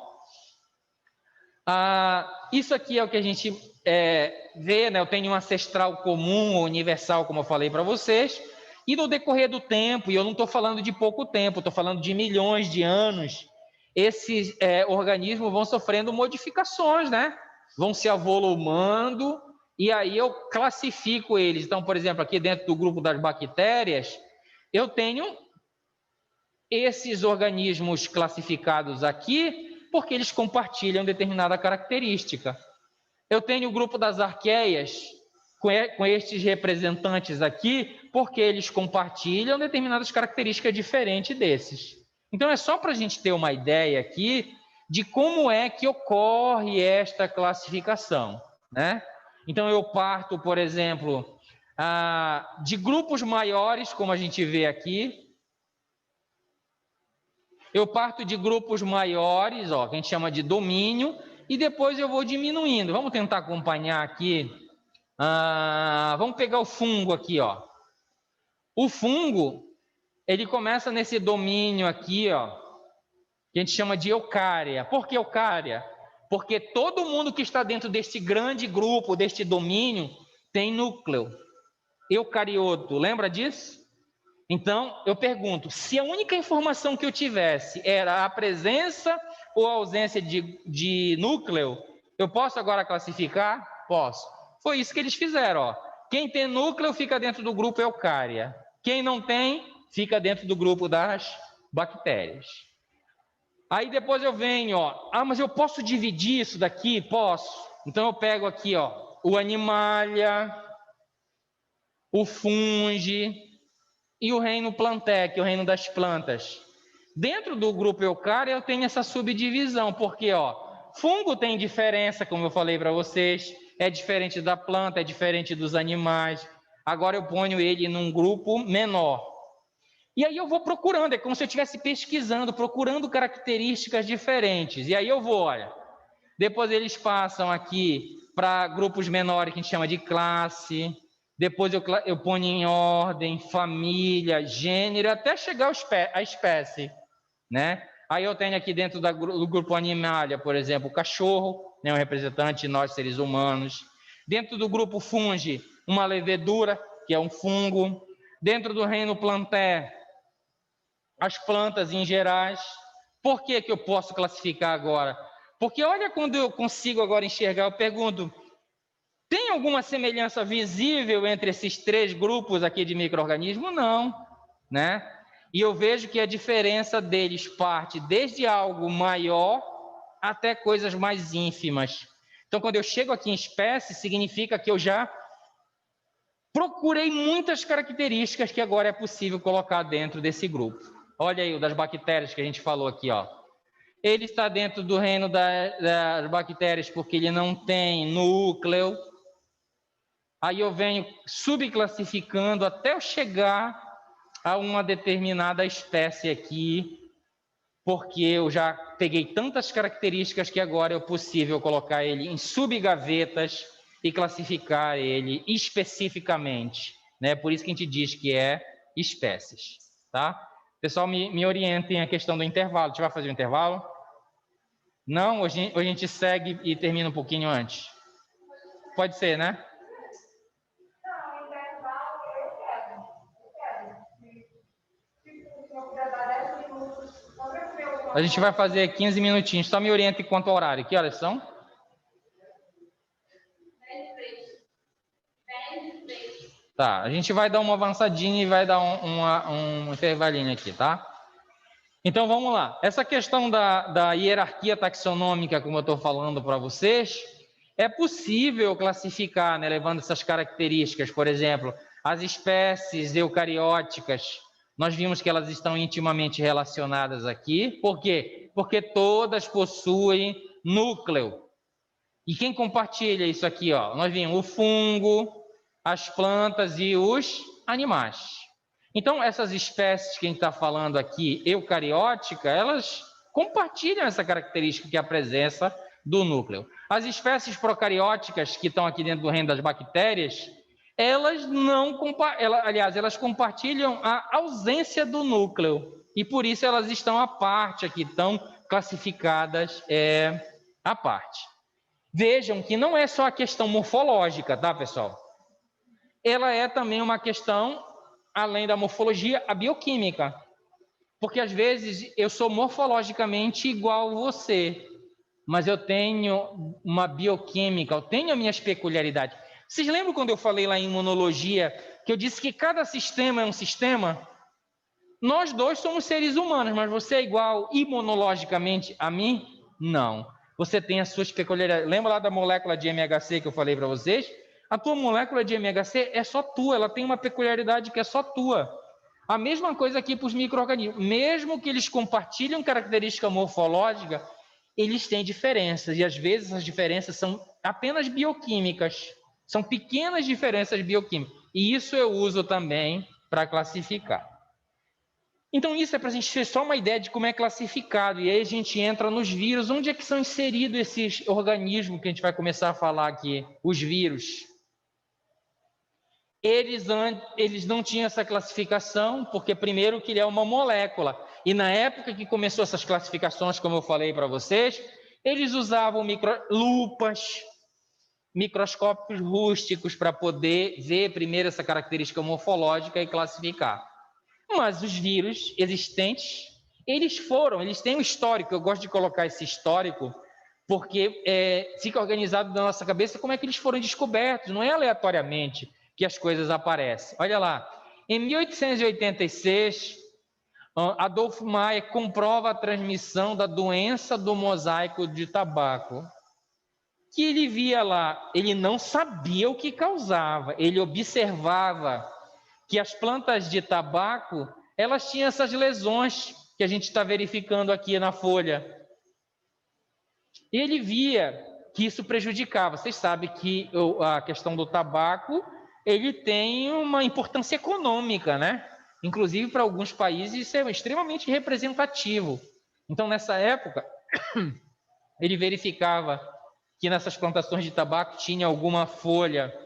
Isso aqui é o que a gente vê, né? Eu tenho um ancestral comum, universal, como eu falei para vocês. E no decorrer do tempo, e eu não estou falando de pouco tempo, estou falando de milhões de anos, esses organismos vão sofrendo modificações, né? Vão se avolumando, e aí eu classifico eles. Então, por exemplo, aqui dentro do grupo das bactérias, eu tenho esses organismos classificados aqui, porque eles compartilham determinada característica. Eu tenho o grupo das arqueias, com estes representantes aqui, porque eles compartilham determinadas características diferentes desses. Então, é só para a gente ter uma ideia aqui de como é que ocorre esta classificação, né? Então, eu parto, por exemplo, de grupos maiores, como a gente vê aqui. Eu parto de grupos maiores, ó, que a gente chama de domínio, e depois eu vou diminuindo. Vamos tentar acompanhar aqui. Vamos pegar o fungo aqui, ó. O fungo, ele começa nesse domínio aqui, ó, que a gente chama de eucária. Por que eucária? Porque todo mundo que está dentro deste grande grupo, deste domínio, tem núcleo eucarioto. Lembra disso? Então, eu pergunto, se a única informação que eu tivesse era a presença ou a ausência de núcleo, eu posso agora classificar? Posso. Foi isso que eles fizeram, ó. Quem tem núcleo fica dentro do grupo eucária. Quem não tem, fica dentro do grupo das bactérias. Aí depois eu venho, ó, mas eu posso dividir isso daqui? Posso. Então eu pego aqui, ó, o animalia, o fungi e o reino plantae, que é o reino das plantas. Dentro do grupo eucária eu tenho essa subdivisão, porque, ó, fungo tem diferença, como eu falei para vocês, é diferente da planta, é diferente dos animais. Agora eu ponho ele num grupo menor. E aí eu vou procurando, é como se eu estivesse pesquisando, procurando características diferentes. E aí eu vou, olha, depois eles passam aqui para grupos menores que a gente chama de classe, depois eu ponho em ordem, família, gênero, até chegar à espécie, né? Aí eu tenho aqui dentro do grupo Animalia, por exemplo, o cachorro, né, um representante de nós seres humanos. Dentro do grupo Fungi, uma levedura, que é um fungo. Dentro do reino Plantae, as plantas em gerais. Por que eu posso classificar agora? Porque olha, quando eu consigo agora enxergar, eu pergunto, tem alguma semelhança visível entre esses três grupos aqui de micro-organismos? Não, né? E eu vejo que a diferença deles parte desde algo maior até coisas mais ínfimas. Então, quando eu chego aqui em espécie, significa que eu já procurei muitas características que agora é possível colocar dentro desse grupo. Olha aí o das bactérias que a gente falou aqui, ó. Ele está dentro do reino das bactérias porque ele não tem núcleo. Aí eu venho subclassificando até eu chegar a uma determinada espécie aqui, porque eu já peguei tantas características que agora é possível colocar ele em subgavetas e classificar ele especificamente, né? Por isso que a gente diz que é espécies, tá? Pessoal, me orientem a questão do intervalo. A gente vai fazer um intervalo? Não? Hoje a gente segue e termina um pouquinho antes? Pode ser, né? A gente vai fazer 15 minutinhos. Só me oriente quanto ao horário. Que horas são? 10:03. Tá, a gente vai dar uma avançadinha e vai dar um intervalinho aqui, tá? Então, vamos lá. Essa questão da hierarquia taxonômica, como eu estou falando para vocês, é possível classificar, né, levando essas características, por exemplo, as espécies eucarióticas. Nós vimos que elas estão intimamente relacionadas aqui. Por quê? Porque todas possuem núcleo. E quem compartilha isso aqui, ó? Nós vimos o fungo, as plantas e os animais. Então, essas espécies que a gente está falando aqui, eucariótica, elas compartilham essa característica que é a presença do núcleo. As espécies procarióticas que estão aqui dentro do reino das bactérias, elas não aliás, elas compartilham a ausência do núcleo e por isso elas estão à parte aqui, estão classificadas à parte. Vejam que não é só a questão morfológica, tá, pessoal? Ela é também uma questão, além da morfologia, a bioquímica. Porque às vezes eu sou morfologicamente igual a você, mas eu tenho uma bioquímica, eu tenho as minhas peculiaridades. Vocês lembram quando eu falei lá em imunologia, que eu disse que cada sistema é um sistema? Nós dois somos seres humanos, mas você é igual imunologicamente a mim? Não. Você tem as suas peculiaridades. Lembra lá da molécula de MHC que eu falei para vocês? A tua molécula de MHC é só tua, ela tem uma peculiaridade que é só tua. A mesma coisa aqui para os micro-organismos. Mesmo que eles compartilhem característica morfológica, eles têm diferenças. E às vezes as diferenças são apenas bioquímicas. São pequenas diferenças bioquímicas. E isso eu uso também para classificar. Então, isso é para a gente ter só uma ideia de como é classificado. E aí a gente entra nos vírus. Onde é que são inseridos esses organismos que a gente vai começar a falar aqui? Os vírus. Eles não tinham essa classificação, porque primeiro que ele é uma molécula. E na época que começou essas classificações, como eu falei para vocês, eles usavam lupas, microscópios rústicos para poder ver primeiro essa característica morfológica e classificar. Mas os vírus existentes, eles têm um histórico. Eu gosto de colocar esse histórico porque fica organizado na nossa cabeça como é que eles foram descobertos, não é aleatoriamente que as coisas aparecem. Olha lá, em 1886, Adolfo Mayer comprova a transmissão da doença do mosaico de tabaco, que ele via lá, ele não sabia o que causava, ele observava que as plantas de tabaco, elas tinham essas lesões que a gente está verificando aqui na folha. Ele via que isso prejudicava. Vocês sabem que a questão do tabaco, ele tem uma importância econômica, né? Inclusive, para alguns países, isso é extremamente representativo. Então, nessa época, ele verificava que nessas plantações de tabaco tinha alguma folha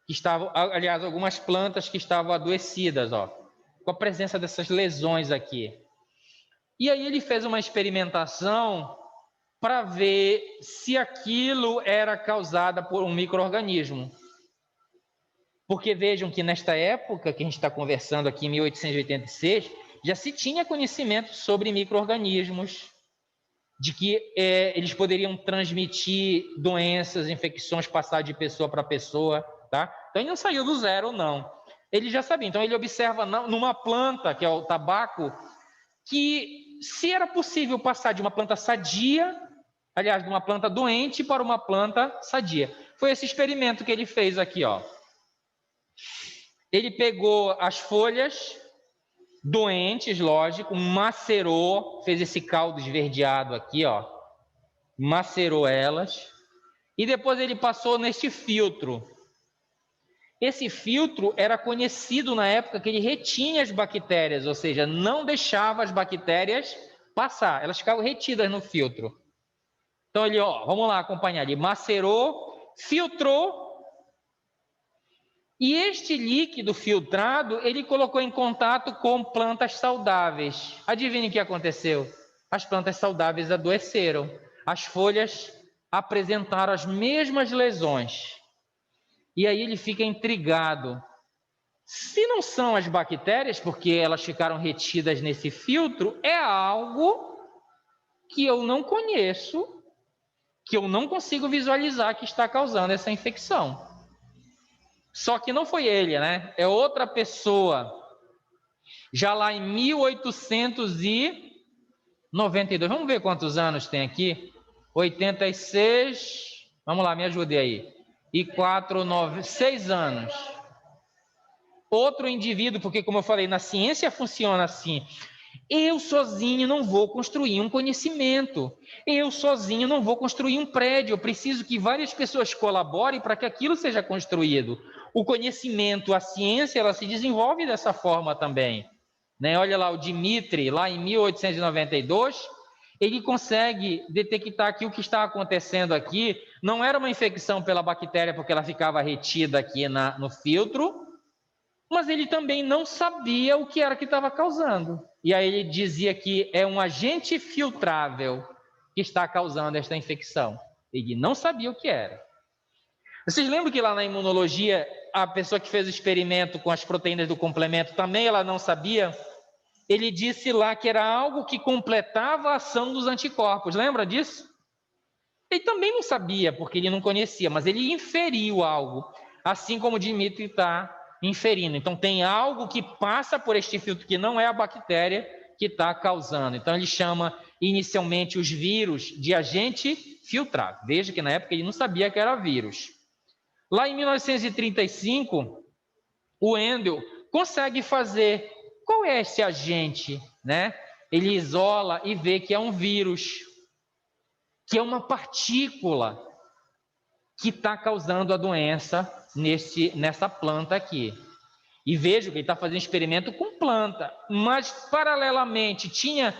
que estavam, aliás, algumas plantas que estavam adoecidas, ó, com a presença dessas lesões aqui. E aí ele fez uma experimentação para ver se aquilo era causado por um micro-organismo. Porque vejam que nesta época que a gente está conversando aqui, em 1886, já se tinha conhecimento sobre micro-organismos, de que eles poderiam transmitir doenças, infecções, passar de pessoa para pessoa, tá? Então ele não saiu do zero, não. Ele já sabia. Então ele observa numa planta, que é o tabaco, que se era possível passar de uma planta sadia, aliás, de uma planta doente para uma planta sadia. Foi esse experimento que ele fez aqui, ó. Ele pegou as folhas doentes, lógico, macerou, fez esse caldo esverdeado aqui, ó, macerou elas, e depois ele passou neste filtro. Esse filtro era conhecido na época que ele retinha as bactérias, ou seja, não deixava as bactérias passar, elas ficavam retidas no filtro. Então ele, ó, vamos lá acompanhar, ele macerou, filtrou, e este líquido filtrado, ele colocou em contato com plantas saudáveis. Adivinhe o que aconteceu? As plantas saudáveis adoeceram. As folhas apresentaram as mesmas lesões. E aí ele fica intrigado. Se não são as bactérias, porque elas ficaram retidas nesse filtro, é algo que eu não conheço, que eu não consigo visualizar que está causando essa infecção. Só que não foi ele, né? É outra pessoa. Já lá em 1892, vamos ver quantos anos tem aqui? 86, vamos lá, me ajude aí. E 6 anos. Outro indivíduo, porque como eu falei, na ciência funciona assim. Eu sozinho não vou construir um conhecimento. Eu sozinho não vou construir um prédio. Eu preciso que várias pessoas colaborem para que aquilo seja construído. O conhecimento, a ciência, ela se desenvolve dessa forma também. Né? Olha lá, o Dmitri, lá em 1892, ele consegue detectar que o que está acontecendo aqui não era uma infecção pela bactéria, porque ela ficava retida aqui no filtro, mas ele também não sabia o que era que estava causando. E aí ele dizia que é um agente filtrável que está causando esta infecção. Ele não sabia o que era. Vocês lembram que lá na imunologia, a pessoa que fez o experimento com as proteínas do complemento, também ela não sabia? Ele disse lá que era algo que completava a ação dos anticorpos. Lembra disso? Ele também não sabia, porque ele não conhecia, mas ele inferiu algo, assim como o Dmitry está inferindo. Então, tem algo que passa por este filtro, que não é a bactéria que está causando. Então, ele chama inicialmente os vírus de agente filtrado. Veja que na época ele não sabia que era vírus. Lá em 1935, o Endel consegue fazer. Qual é esse agente, né? Ele isola e vê que é um vírus, que é uma partícula que está causando a doença nessa planta aqui. E vejo que ele está fazendo experimento com planta, mas paralelamente tinha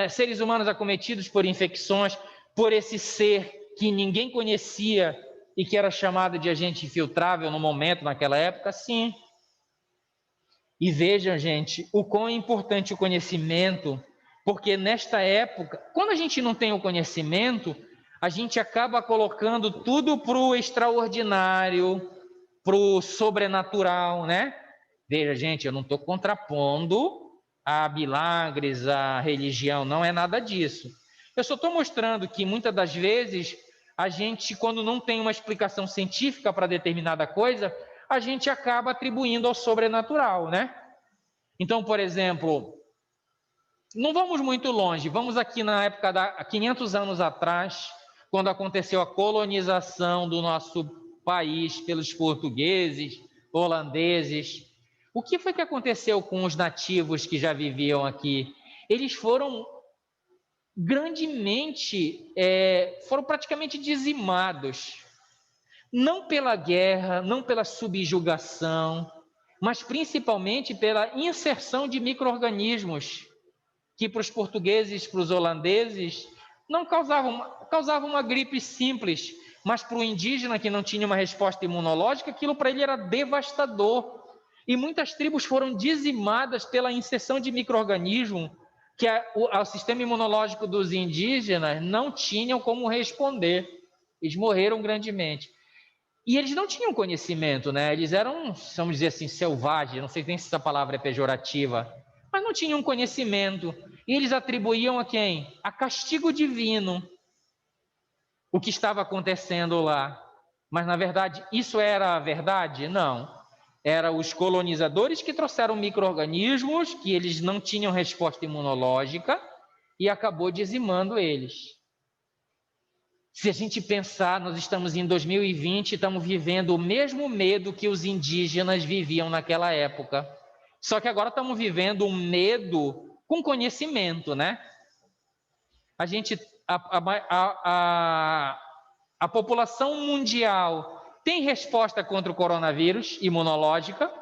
seres humanos acometidos por infecções, por esse ser que ninguém conhecia e que era chamado de agente infiltrável no momento, naquela época, sim. E vejam, gente, o quão é importante o conhecimento, porque nesta época, quando a gente não tem o conhecimento, a gente acaba colocando tudo para o extraordinário, para o sobrenatural, né? Veja, gente, eu não estou contrapondo a milagres, a religião, não é nada disso. Eu só estou mostrando que muitas das vezes a gente, quando não tem uma explicação científica para determinada coisa, a gente acaba atribuindo ao sobrenatural, né? Então, por exemplo, não vamos muito longe, vamos aqui na época há 500 anos atrás, quando aconteceu a colonização do nosso país pelos portugueses, holandeses. O que foi que aconteceu com os nativos que já viviam aqui? Eles foram foram praticamente dizimados, não pela guerra, não pela subjugação, mas principalmente pela inserção de micro-organismos que para os portugueses, para os holandeses, não causavam uma gripe simples, mas para o indígena que não tinha uma resposta imunológica, aquilo para ele era devastador. E muitas tribos foram dizimadas pela inserção de micro-organismos que o sistema imunológico dos indígenas não tinham como responder. Eles morreram grandemente. E eles não tinham conhecimento, né? Eles eram, vamos dizer assim, selvagens, não sei nem se essa palavra é pejorativa, mas não tinham conhecimento. E eles atribuíam a quem? A castigo divino o que estava acontecendo lá. Mas, na verdade, isso era a verdade? Não. Eram os colonizadores que trouxeram micro-organismos, que eles não tinham resposta imunológica, e acabou dizimando eles. Se a gente pensar, nós estamos em 2020, estamos vivendo o mesmo medo que os indígenas viviam naquela época. Só que agora estamos vivendo um medo com conhecimento, né? A população mundial tem resposta contra o coronavírus imunológica?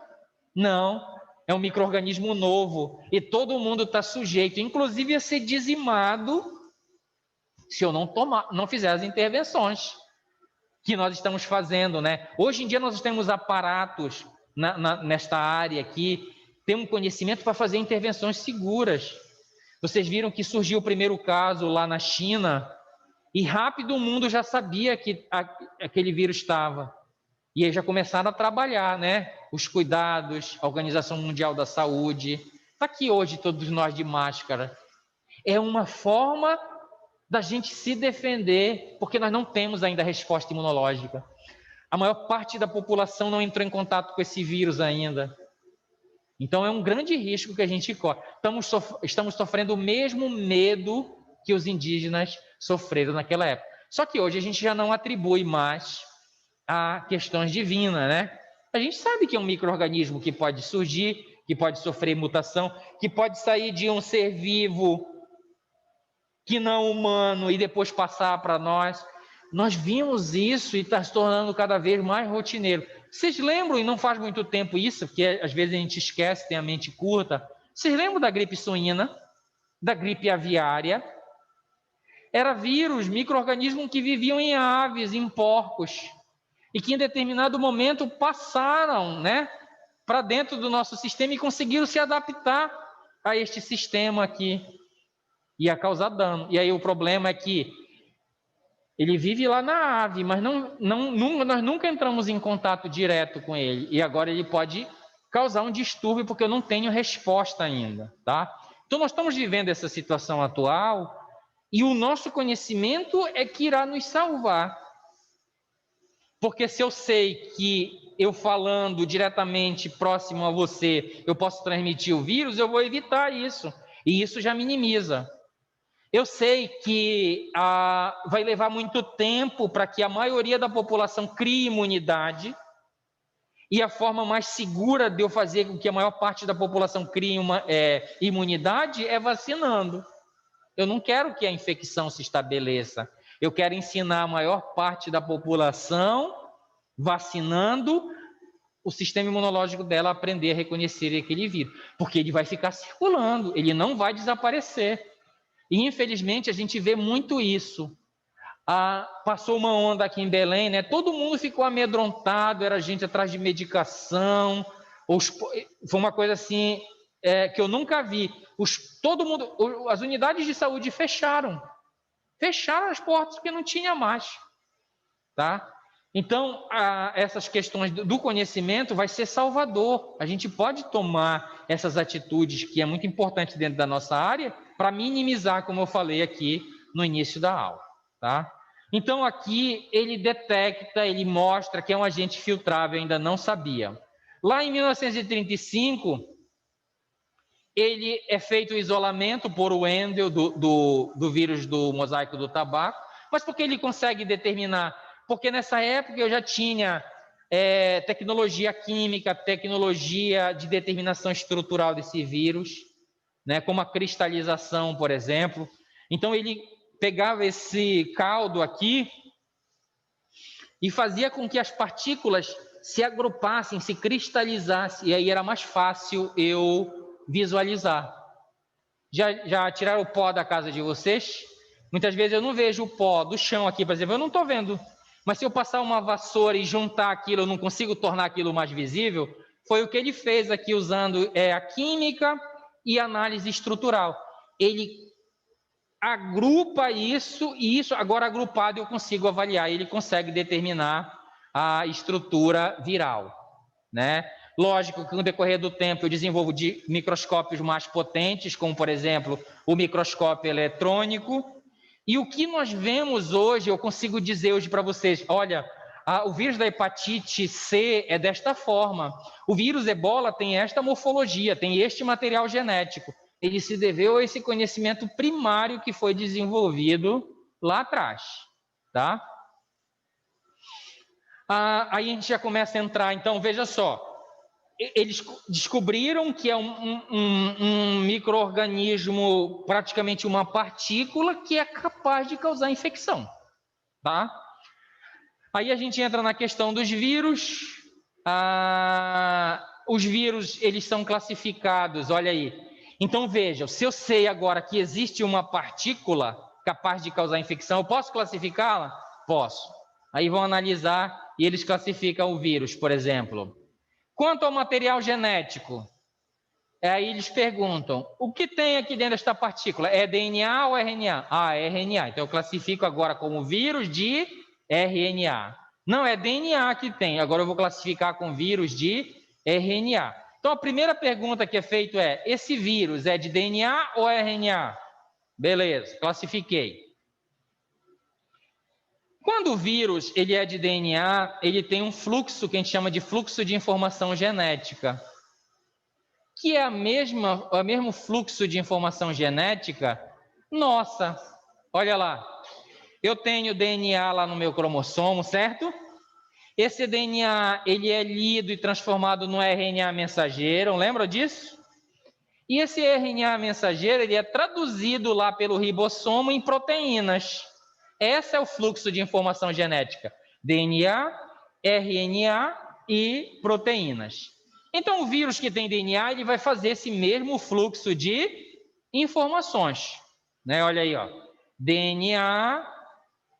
Não. É um micro-organismo novo e todo mundo está sujeito, inclusive a ser dizimado, se eu não fizer as intervenções que nós estamos fazendo, né? Hoje em dia nós temos aparatos nesta área aqui, temos conhecimento para fazer intervenções seguras. Vocês viram que surgiu o primeiro caso lá na China e rápido o mundo já sabia que aquele vírus estava. E aí já começaram a trabalhar, né? Os cuidados, a Organização Mundial da Saúde. Está aqui hoje todos nós de máscara. É uma forma da gente se defender, porque nós não temos ainda resposta imunológica. A maior parte da população não entrou em contato com esse vírus ainda. Então é um grande risco que a gente corre. Estamos sofrendo o mesmo medo que os indígenas sofreram naquela época. Só que hoje a gente já não atribui mais a questões divinas, né? A gente sabe que é um micro-organismo que pode surgir, que pode sofrer mutação, que pode sair de um ser vivo que não humano e depois passar para nós. Nós vimos isso e está se tornando cada vez mais rotineiro. Vocês lembram, e não faz muito tempo isso, porque às vezes a gente esquece, tem a mente curta, vocês lembram da gripe suína, da gripe aviária? Era vírus, micro-organismos que viviam em aves, em porcos, e que em determinado momento passaram, né, para dentro do nosso sistema e conseguiram se adaptar a este sistema aqui. Ia causar dano. E aí o problema é que ele vive lá na ave, mas nós nunca entramos em contato direto com ele. E agora ele pode causar um distúrbio porque eu não tenho resposta ainda, tá? Então nós estamos vivendo essa situação atual e o nosso conhecimento é que irá nos salvar. Porque se eu sei que eu falando diretamente próximo a você, eu posso transmitir o vírus, eu vou evitar isso. E isso já minimiza. Eu sei que vai levar muito tempo para que a maioria da população crie imunidade, e a forma mais segura de eu fazer com que a maior parte da população crie imunidade é vacinando. Eu não quero que a infecção se estabeleça. Eu quero ensinar a maior parte da população vacinando o sistema imunológico dela aprender a reconhecer aquele vírus, porque ele vai ficar circulando, ele não vai desaparecer. E, infelizmente, a gente vê muito isso. Passou uma onda aqui em Belém, né? Todo mundo ficou amedrontado, era gente atrás de medicação, foi uma coisa assim que eu nunca vi. Todo mundo, as unidades de saúde fecharam as portas porque não tinha mais, tá? Então, essas questões do conhecimento vai ser salvador. A gente pode tomar essas atitudes que é muito importante dentro da nossa área para minimizar, como eu falei aqui no início da aula, tá? Então, aqui ele detecta, ele mostra que é um agente filtrável, ainda não sabia. Lá em 1935, ele é feito o isolamento por Wendel do vírus do mosaico do tabaco, mas porque ele consegue determinar, porque nessa época eu já tinha tecnologia química, tecnologia de determinação estrutural desse vírus, né, como a cristalização, por exemplo. Então ele pegava esse caldo aqui e fazia com que as partículas se agrupassem, se cristalizassem, e aí era mais fácil eu visualizar. Já tiraram o pó da casa de vocês? Muitas vezes eu não vejo o pó do chão aqui, por exemplo, eu não estou vendo. Mas se eu passar uma vassoura e juntar aquilo, eu não consigo tornar aquilo mais visível. Foi o que ele fez aqui usando a química e análise estrutural. Ele agrupa isso, e isso agora agrupado eu consigo avaliar. Ele consegue determinar a estrutura viral, né? Lógico que no decorrer do tempo eu desenvolvo microscópios mais potentes, como por exemplo o microscópio eletrônico, e o que nós vemos hoje, eu consigo dizer hoje para vocês, olha, o vírus da hepatite C é desta forma, o vírus Ebola tem esta morfologia, tem este material genético, ele se deveu a esse conhecimento primário que foi desenvolvido lá atrás, tá? Aí a gente já começa a entrar, então veja só, eles descobriram que é um micro-organismo, praticamente uma partícula, que é capaz de causar infecção, tá? Aí a gente entra na questão dos vírus. Os vírus, eles são classificados, olha aí. Então veja, se eu sei agora que existe uma partícula capaz de causar infecção, eu posso classificá-la? Posso. Aí vão analisar e eles classificam o vírus, por exemplo. Quanto ao material genético, aí eles perguntam, o que tem aqui dentro desta partícula? É DNA ou RNA? É RNA. Então eu classifico agora como vírus de RNA. Não, é DNA que tem. Agora eu vou classificar com vírus de RNA. Então a primeira pergunta que é feita é, esse vírus é de DNA ou RNA? Beleza, classifiquei. Quando o vírus ele é de DNA, ele tem um fluxo que a gente chama de fluxo de informação genética, que é o mesmo fluxo de informação genética nossa. Olha lá, eu tenho DNA lá no meu cromossomo, certo? Esse DNA ele é lido e transformado no RNA mensageiro, lembra disso? E esse RNA mensageiro ele é traduzido lá pelo ribossomo em proteínas. Esse é o fluxo de informação genética, DNA, RNA e proteínas. Então, o vírus que tem DNA, ele vai fazer esse mesmo fluxo de informações, né? Olha aí, ó. DNA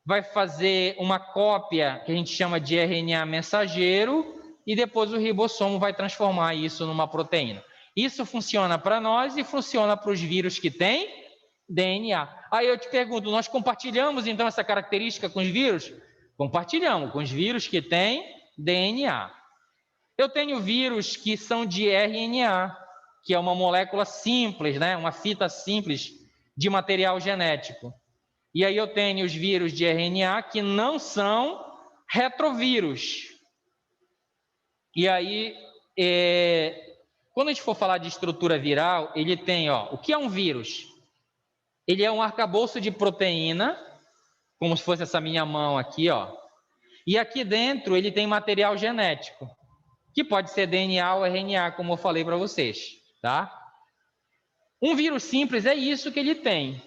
vai fazer uma cópia que a gente chama de RNA mensageiro e depois o ribossomo vai transformar isso numa proteína. Isso funciona para nós e funciona para os vírus que têm DNA. Aí eu te pergunto, nós compartilhamos então essa característica com os vírus? Compartilhamos com os vírus que têm DNA. Eu tenho vírus que são de RNA, que é uma molécula simples, né? Uma fita simples de material genético. E aí eu tenho os vírus de RNA que não são retrovírus. E aí, quando a gente for falar de estrutura viral, ele tem, o que é um vírus? Ele é um arcabouço de proteína, como se fosse essa minha mão aqui, e aqui dentro ele tem material genético, que pode ser DNA ou RNA, como eu falei para vocês, tá? Um vírus simples é isso que ele tem.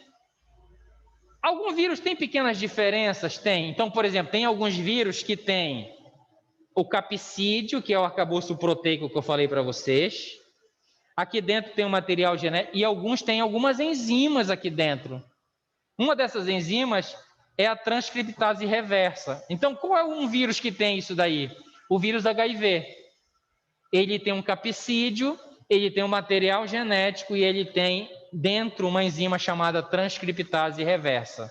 Algum vírus tem pequenas diferenças? Tem. Então, por exemplo, tem alguns vírus que têm o capsídeo, que é o arcabouço proteico que eu falei para vocês. Aqui dentro tem um material genético e alguns têm algumas enzimas aqui dentro. Uma dessas enzimas é a transcriptase reversa. Então, qual é um vírus que tem isso daí? O vírus HIV. Ele tem um capsídeo, ele tem um material genético e ele tem dentro uma enzima chamada transcriptase reversa.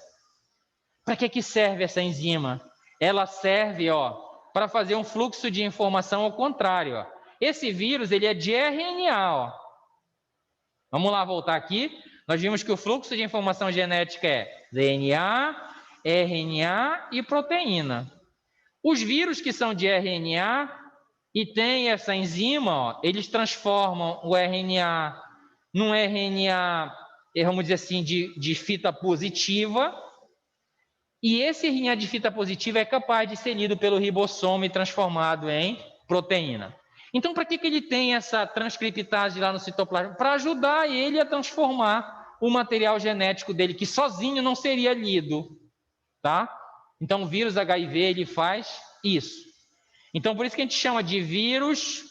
Para que serve essa enzima? Ela serve, para fazer um fluxo de informação ao contrário. Ó. Esse vírus, ele é de RNA. Ó. Vamos lá voltar aqui. Nós vimos que o fluxo de informação genética é DNA, RNA e proteína. Os vírus que são de RNA e tem essa enzima, eles transformam o RNA num RNA, vamos dizer assim, de fita positiva, e esse RNA de fita positiva é capaz de ser lido pelo ribossomo e transformado em proteína. Então, para que ele tem essa transcriptase lá no citoplasma? Para ajudar ele a transformar o material genético dele, que sozinho não seria lido, tá? Então, o vírus HIV, ele faz isso. Então, por isso que a gente chama de vírus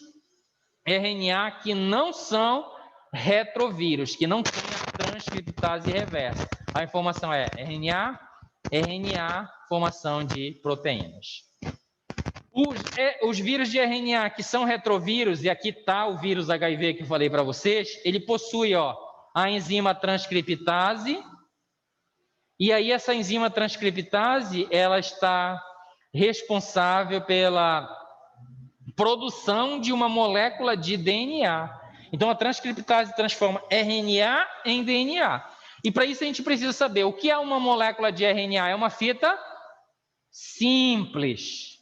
RNA que não são retrovírus, que não tem a transcriptase reversa. A informação é RNA, formação de proteínas. Os vírus de RNA que são retrovírus, e aqui está o vírus HIV que eu falei para vocês, ele possui a enzima transcriptase, e aí essa enzima transcriptase, ela está responsável pela produção de uma molécula de DNA. Então, a transcriptase transforma RNA em DNA. E para isso a gente precisa saber o que é uma molécula de RNA. É uma fita simples.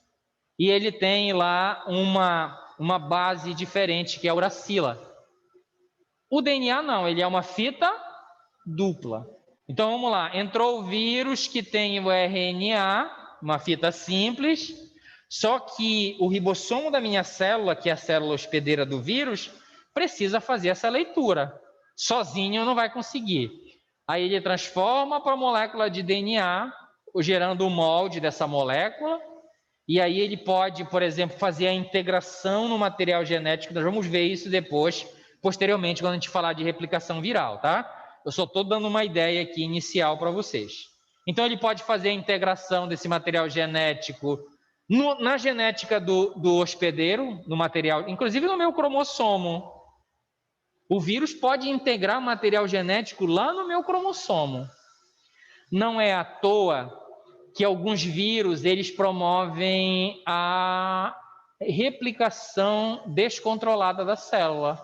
E ele tem lá uma base diferente, que é a uracila. O DNA não, ele é uma fita dupla. Então, vamos lá. Entrou o vírus que tem o RNA, uma fita simples, só que o ribossomo da minha célula, que é a célula hospedeira do vírus, precisa fazer essa leitura. Sozinho não vai conseguir. Aí ele transforma para a molécula de DNA, gerando o molde dessa molécula, e aí ele pode, por exemplo, fazer a integração no material genético. Nós vamos ver isso depois, posteriormente, quando a gente falar de replicação viral, tá? Eu só estou dando uma ideia aqui inicial para vocês. Então, ele pode fazer a integração desse material genético na genética do hospedeiro, no material, inclusive no meu cromossomo. O vírus pode integrar material genético lá no meu cromossomo. Não é à toa que alguns vírus, eles promovem a replicação descontrolada da célula.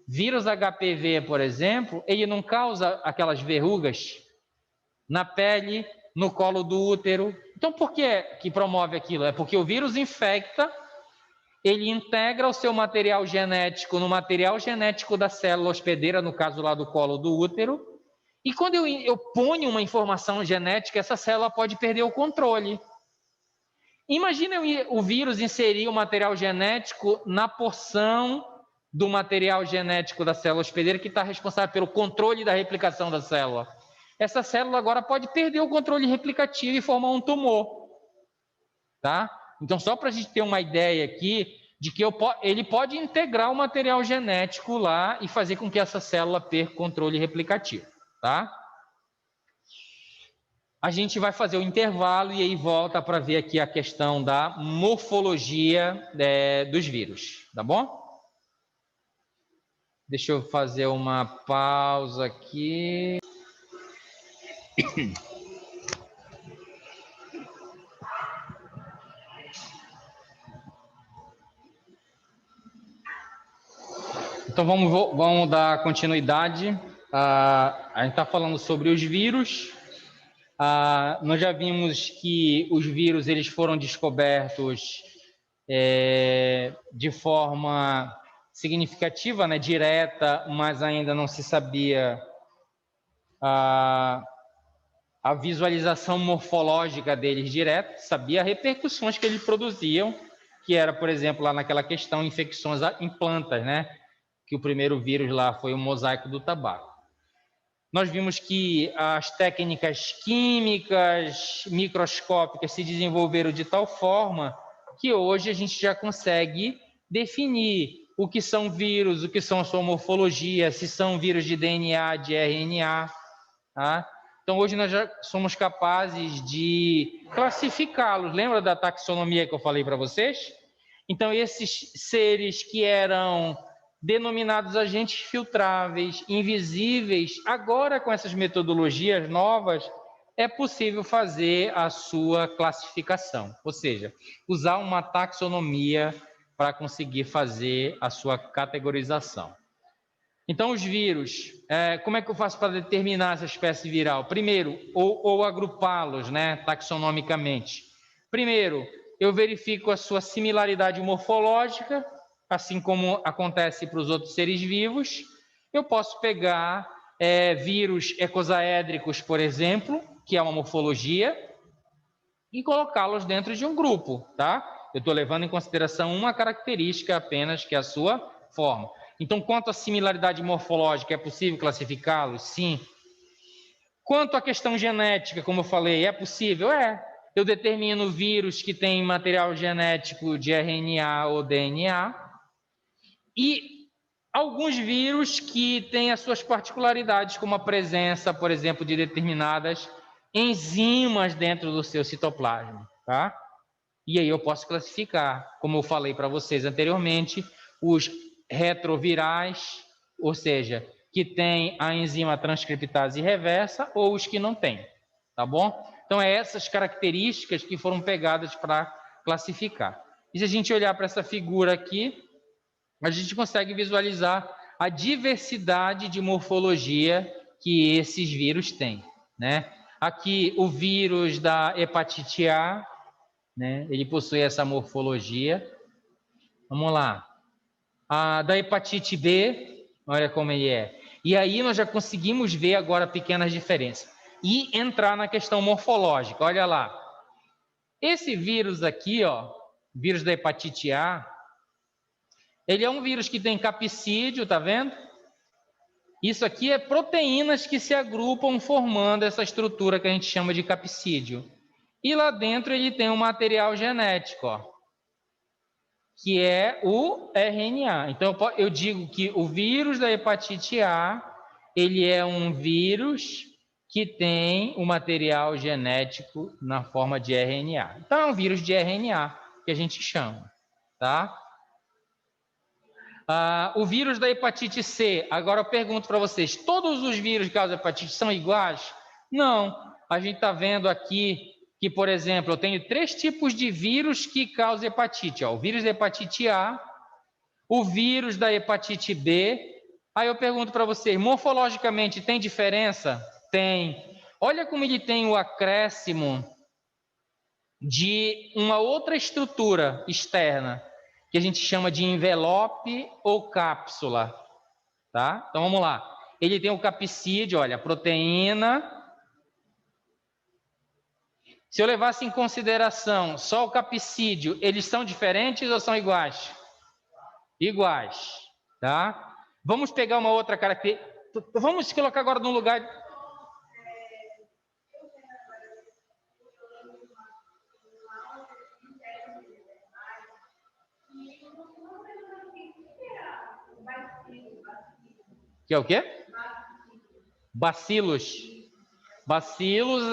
Vírus HPV, por exemplo, ele não causa aquelas verrugas na pele, no colo do útero. Então, por que promove aquilo? É porque o vírus infecta, ele integra o seu material genético no material genético da célula hospedeira, no caso lá do colo do útero, e quando eu ponho uma informação genética, essa célula pode perder o controle. Imagina o vírus inserir o material genético na porção do material genético da célula hospedeira que está responsável pelo controle da replicação da célula. Essa célula agora pode perder o controle replicativo e formar um tumor. Tá? Então, só para a gente ter uma ideia aqui de que ele pode integrar o material genético lá e fazer com que essa célula perca controle replicativo. Tá? A gente vai fazer o intervalo e aí volta para ver aqui a questão da morfologia dos vírus. Tá bom? Deixa eu fazer uma pausa aqui. Então vamos dar continuidade. A gente está falando sobre os vírus. Nós já vimos que os vírus eles foram descobertos de forma significativa, né, direta, mas ainda não se sabia a visualização morfológica deles direta, sabia repercussões que eles produziam, que era, por exemplo, lá naquela questão infecções em plantas, né? Que o primeiro vírus lá foi o mosaico do tabaco. Nós vimos que as técnicas químicas, microscópicas se desenvolveram de tal forma que hoje a gente já consegue definir o que são vírus, o que são a sua morfologia, se são vírus de DNA, de RNA, tá? Então, hoje nós já somos capazes de classificá-los. Lembra da taxonomia que eu falei para vocês? Então, esses seres que eram denominados agentes filtráveis, invisíveis, agora com essas metodologias novas, é possível fazer a sua classificação. Ou seja, usar uma taxonomia para conseguir fazer a sua categorização. Então, os vírus, como é que eu faço para determinar essa espécie viral? Primeiro, ou agrupá-los, né, taxonomicamente. Primeiro, eu verifico a sua similaridade morfológica, assim como acontece para os outros seres vivos. Eu posso pegar vírus ecosaédricos, por exemplo, que é uma morfologia, e colocá-los dentro de um grupo, tá? Eu estou levando em consideração uma característica apenas, que é a sua forma. Então, quanto à similaridade morfológica, é possível classificá-los? Sim. Quanto à questão genética, como eu falei, é possível? Eu determino vírus que têm material genético de RNA ou DNA e alguns vírus que têm as suas particularidades, como a presença, por exemplo, de determinadas enzimas dentro do seu citoplasma, tá? E aí eu posso classificar, como eu falei para vocês anteriormente, os retrovirais, ou seja, que tem a enzima transcriptase reversa, ou os que não têm, tá bom? Então, essas características que foram pegadas para classificar. E se a gente olhar para essa figura aqui, a gente consegue visualizar a diversidade de morfologia que esses vírus têm, né? Aqui, o vírus da hepatite A, né? Ele possui essa morfologia. Vamos lá. A da hepatite B, olha como ele é. E aí nós já conseguimos ver agora pequenas diferenças. E entrar na questão morfológica, olha lá. Esse vírus aqui, ó, vírus da hepatite A, ele é um vírus que tem capsídio, tá vendo? Isso aqui é proteínas que se agrupam formando essa estrutura que a gente chama de capsídio. E lá dentro ele tem um material genético, ó, que é o RNA. Então, eu digo que o vírus da hepatite A, ele é um vírus que tem o material genético na forma de RNA. Então, é um vírus de RNA que a gente chama, tá? O vírus da hepatite C, agora eu pergunto para vocês, todos os vírus que causam hepatite são iguais? Não, a gente está vendo aqui que, por exemplo, eu tenho 3 tipos de vírus que causam hepatite. Ó, o vírus da hepatite A, o vírus da hepatite B. Aí eu pergunto para vocês, morfologicamente tem diferença? Tem. Olha como ele tem o acréscimo de uma outra estrutura externa, que a gente chama de envelope ou cápsula, tá? Então vamos lá. Ele tem o capsídeo, olha, proteína. Se eu levasse em consideração só o capsídeo, eles são diferentes ou são iguais? Iguais, tá? Vamos pegar uma outra característica. Vamos colocar agora num lugar. Que é o quê? Bacilos. Bacilos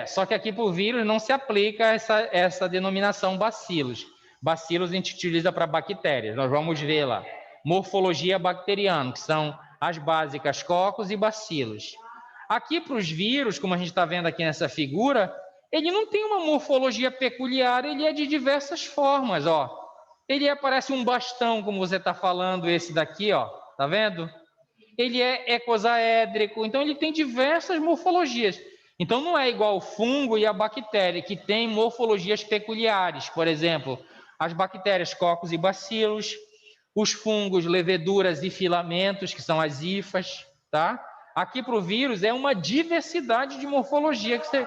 só que aqui por vírus não se aplica essa denominação bacilos. Bacilos a gente utiliza para bactérias. Nós vamos ver lá. Morfologia bacteriana, que são as básicas cocos e bacilos. Aqui para os vírus, como a gente está vendo aqui nessa figura, ele não tem uma morfologia peculiar, ele é de diversas formas, ó. Ele parece um bastão, como você está falando, esse daqui, ó, tá vendo? Ele é ecosaédrico, então ele tem diversas morfologias. Então não é igual o fungo e a bactéria, que tem morfologias peculiares. Por exemplo, as bactérias cocos e bacilos, os fungos, leveduras e filamentos, que são as hifas, tá? Aqui para o vírus é uma diversidade de morfologia que você...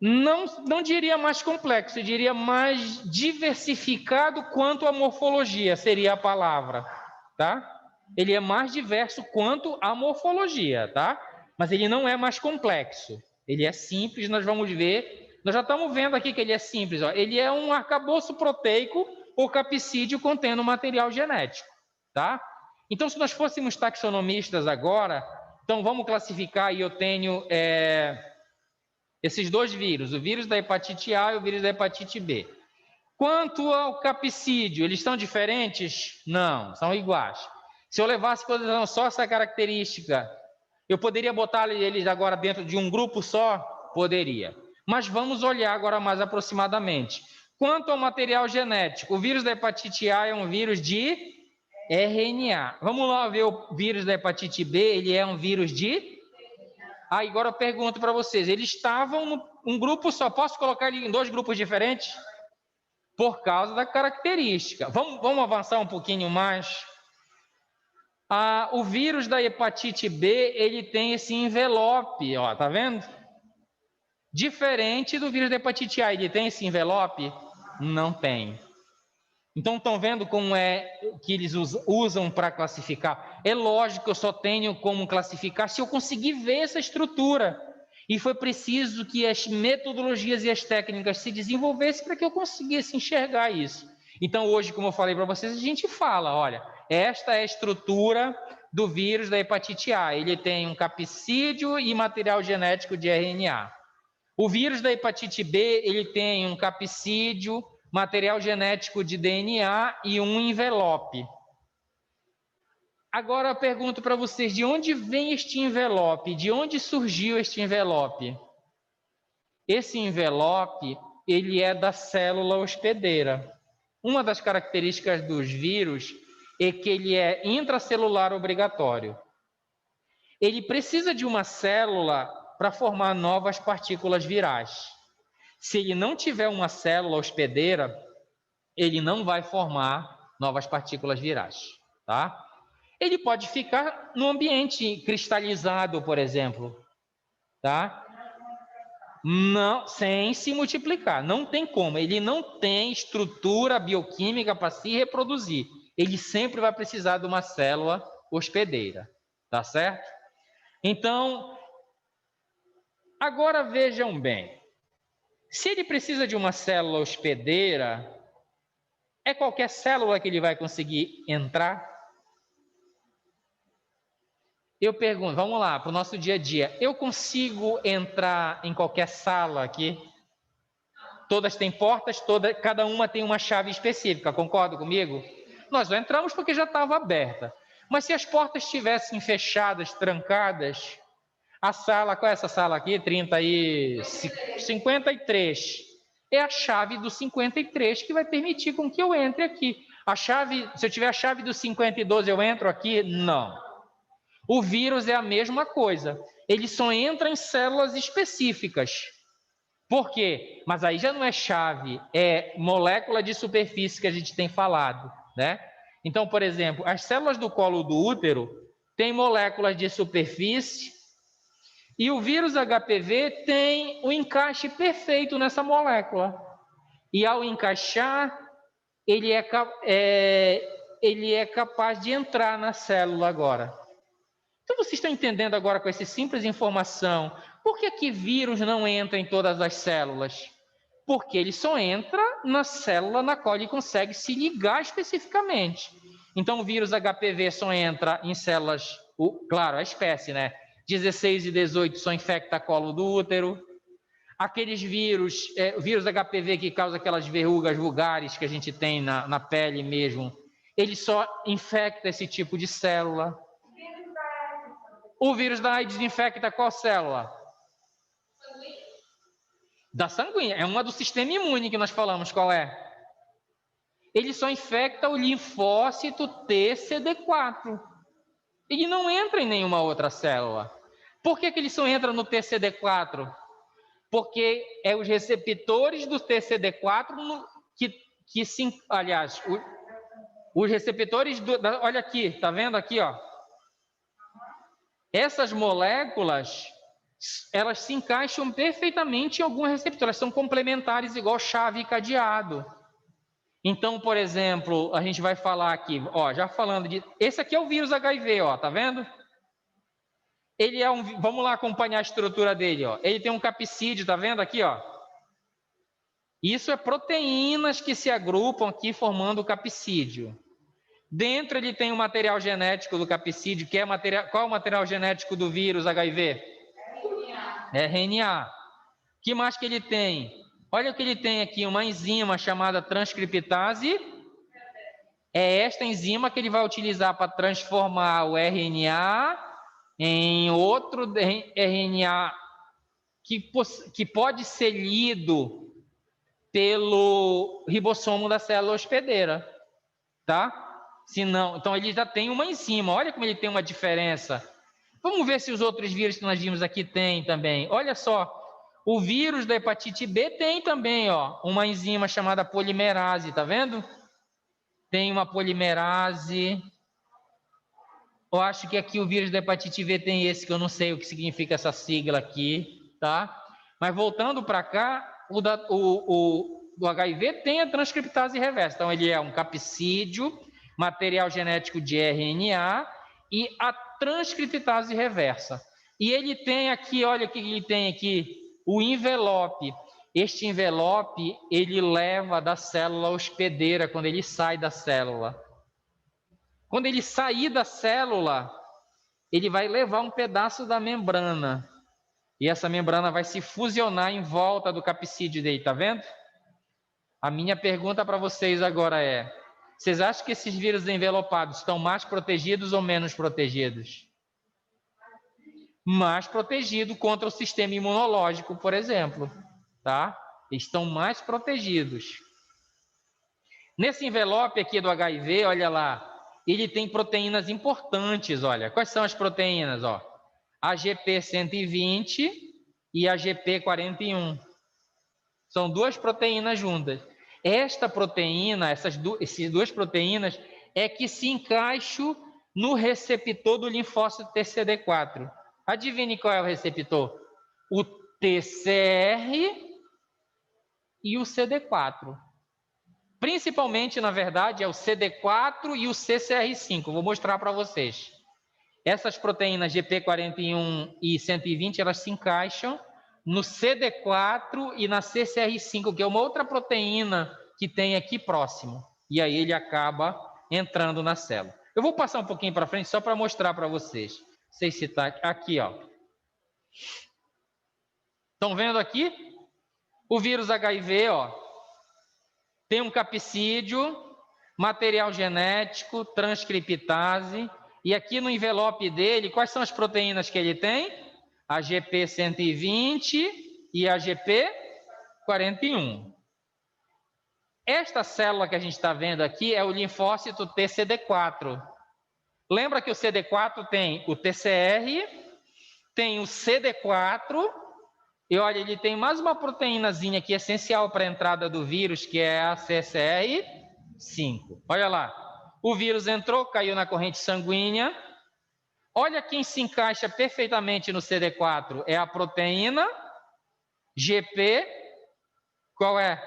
Não diria mais complexo, eu diria mais diversificado quanto à morfologia, seria a palavra, tá? Ele é mais diverso quanto à morfologia, tá? mas ele não é mais complexo. Ele é simples, nós vamos ver. Nós já estamos vendo aqui que ele é simples. Ó. Ele é um arcabouço proteico ou capsídeo contendo material genético. Tá? Então, se nós fôssemos taxonomistas agora, então vamos classificar, e eu tenho esses dois vírus, o vírus da hepatite A e o vírus da hepatite B. Quanto ao capsídeo, eles são diferentes? Não, são iguais. Se eu levasse só essa característica, eu poderia botar eles agora dentro de um grupo só? Poderia. Mas vamos olhar agora mais aproximadamente. Quanto ao material genético, o vírus da hepatite A é um vírus de RNA. Vamos lá ver o vírus da hepatite B, ele é um vírus de... agora eu pergunto para vocês, eles estavam num grupo só, posso colocar ele em dois grupos diferentes? Por causa da característica. Vamos avançar um pouquinho mais. O vírus da hepatite B, ele tem esse envelope, ó, tá vendo? Diferente do vírus da hepatite A, ele tem esse envelope? Não tem. Então, estão vendo como é que eles usam para classificar? É lógico que eu só tenho como classificar se eu conseguir ver essa estrutura. E foi preciso que as metodologias e as técnicas se desenvolvessem para que eu conseguisse enxergar isso. Então, hoje, como eu falei para vocês, a gente fala, olha, esta é a estrutura do vírus da hepatite A. Ele tem um capsídeo e material genético de RNA. O vírus da hepatite B, ele tem um capsídeo, material genético de DNA e um envelope. Agora eu pergunto para vocês, de onde vem este envelope? De onde surgiu este envelope? Esse envelope, ele é da célula hospedeira. Uma das características dos vírus é que ele é intracelular obrigatório. Ele precisa de uma célula para formar novas partículas virais. Se ele não tiver uma célula hospedeira, ele não vai formar novas partículas virais, tá? Ele pode ficar no ambiente cristalizado, por exemplo, tá? Não, sem se multiplicar, não tem como. Ele não tem estrutura bioquímica para se reproduzir. Ele sempre vai precisar de uma célula hospedeira, tá certo? Então, agora vejam bem. Se ele precisa de uma célula hospedeira, é qualquer célula que ele vai conseguir entrar? Eu pergunto, vamos lá, para o nosso dia a dia. Eu consigo entrar em qualquer sala aqui? Todas têm portas, cada uma tem uma chave específica, concorda comigo? Nós não entramos porque já estava aberta. Mas se as portas estivessem fechadas, trancadas, a sala, qual é essa sala aqui? 53. É a chave do 53 que vai permitir com que eu entre aqui. A chave, se eu tiver a chave do 52, eu entro aqui? Não. O vírus é a mesma coisa. Ele só entra em células específicas. Por quê? Mas aí já não é chave, é molécula de superfície que a gente tem falado, né? Então, por exemplo, as células do colo do útero têm moléculas de superfície e o vírus HPV tem o encaixe perfeito nessa molécula. E ao encaixar, ele é capaz de entrar na célula agora. Então, vocês estão entendendo agora com essa simples informação, por que vírus não entra em todas as células? Porque ele só entra na célula na qual ele consegue se ligar especificamente. Então, o vírus HPV só entra em células, claro, a espécie, né? 16 e 18 só infecta colo do útero. Aqueles vírus, o vírus HPV que causa aquelas verrugas vulgares que a gente tem na pele mesmo, ele só infecta esse tipo de célula. O vírus da AIDS infecta qual célula? Da sanguínea. É uma do sistema imune que nós falamos, qual é? Ele só infecta o linfócito TCD4. Ele não entra em nenhuma outra célula. Por que ele só entra no TCD4? Porque é os receptores do TCD4 que se... Aliás, os receptores... olha aqui, tá vendo aqui, ó? Essas moléculas, elas se encaixam perfeitamente em algum receptor, elas são complementares igual chave e cadeado. Então, por exemplo, a gente vai falar aqui, ó, já falando de... Esse aqui é o vírus HIV, ó, tá vendo? Ele é um, vamos lá acompanhar a estrutura dele, ó. Ele tem um capsídeo, tá vendo aqui, ó? Isso é proteínas que se agrupam aqui formando o capsídeo. Dentro ele tem o material genético do capsídeo, que é qual é o material genético do vírus HIV? RNA. Que mais que ele tem? Olha o que ele tem aqui, uma enzima chamada transcriptase. É esta enzima que ele vai utilizar para transformar o RNA em outro RNA que pode ser lido pelo ribossomo da célula hospedeira, tá? Se não, então ele já tem uma enzima. Olha como ele tem uma diferença. Vamos ver se os outros vírus que nós vimos aqui tem também. Olha só, o vírus da hepatite B tem também, ó, uma enzima chamada polimerase, tá vendo? Tem uma polimerase. Eu acho que aqui o vírus da hepatite B tem esse, que eu não sei o que significa essa sigla aqui, tá? Mas voltando para cá, o do HIV tem a transcriptase reversa. Então, ele é um capsídeo, material genético de RNA e a transcriptase reversa. E ele tem aqui, olha o que ele tem aqui, o envelope. Este envelope, ele leva da célula hospedeira, quando ele sai da célula. Quando ele sair da célula, ele vai levar um pedaço da membrana. E essa membrana vai se fusionar em volta do capsídeo dele, tá vendo? A minha pergunta para vocês agora é: vocês acham que esses vírus envelopados estão mais protegidos ou menos protegidos? Mais protegido contra o sistema imunológico, por exemplo, tá? Eles estão mais protegidos. Nesse envelope aqui do HIV, olha lá, ele tem proteínas importantes, olha. Quais são as proteínas, ó? AGP120 e AGP41. São duas proteínas juntas. Esta proteína, essas duas proteínas, é que se encaixam no receptor do linfócito TCD4. Adivinhe qual é o receptor? O TCR e o CD4. Principalmente, na verdade, é o CD4 e o CCR5. Vou mostrar para vocês. Essas proteínas GP41 e 120, elas se encaixam no CD4 e na CCR5, que é uma outra proteína que tem aqui próximo. E aí ele acaba entrando na célula. Eu vou passar um pouquinho para frente só para mostrar para vocês. Não sei se está aqui, ó. Estão vendo aqui? O vírus HIV, ó. Tem um capsídeo, material genético, transcriptase, e aqui no envelope dele, quais são as proteínas que ele tem? A GP120 e a GP41. Esta célula que a gente está vendo aqui é o linfócito TCD4. Lembra que o CD4 tem o TCR, tem o CD4, e olha, ele tem mais uma proteínazinha aqui essencial para a entrada do vírus, que é a CCR5. Olha lá, o vírus entrou, caiu na corrente sanguínea. Olha quem se encaixa perfeitamente no CD4. É a proteína GP. Qual é?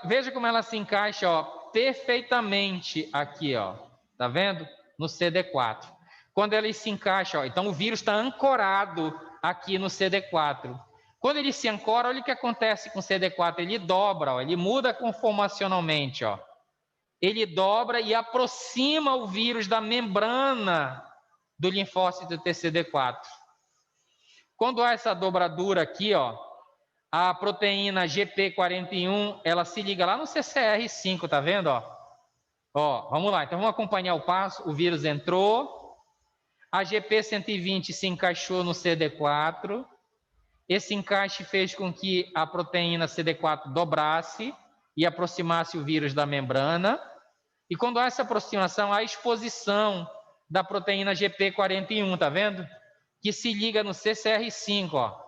Veja como ela se encaixa, ó, perfeitamente aqui, ó. Tá vendo? No CD4. Quando ele se encaixa, ó, então o vírus está ancorado aqui no CD4. Quando ele se ancora, olha o que acontece com o CD4. Ele dobra, ó, ele muda conformacionalmente, ó. Ele dobra e aproxima o vírus da membrana do linfócito TCD4. Quando há essa dobradura aqui, ó, a proteína GP41, ela se liga lá no CCR5, tá vendo, ó? Ó, vamos lá, então vamos acompanhar o passo. O vírus entrou, a GP120 se encaixou no CD4, esse encaixe fez com que a proteína CD4 dobrasse e aproximasse o vírus da membrana, e quando há essa aproximação, há a exposição da proteína GP41, tá vendo? Que se liga no CCR5, ó.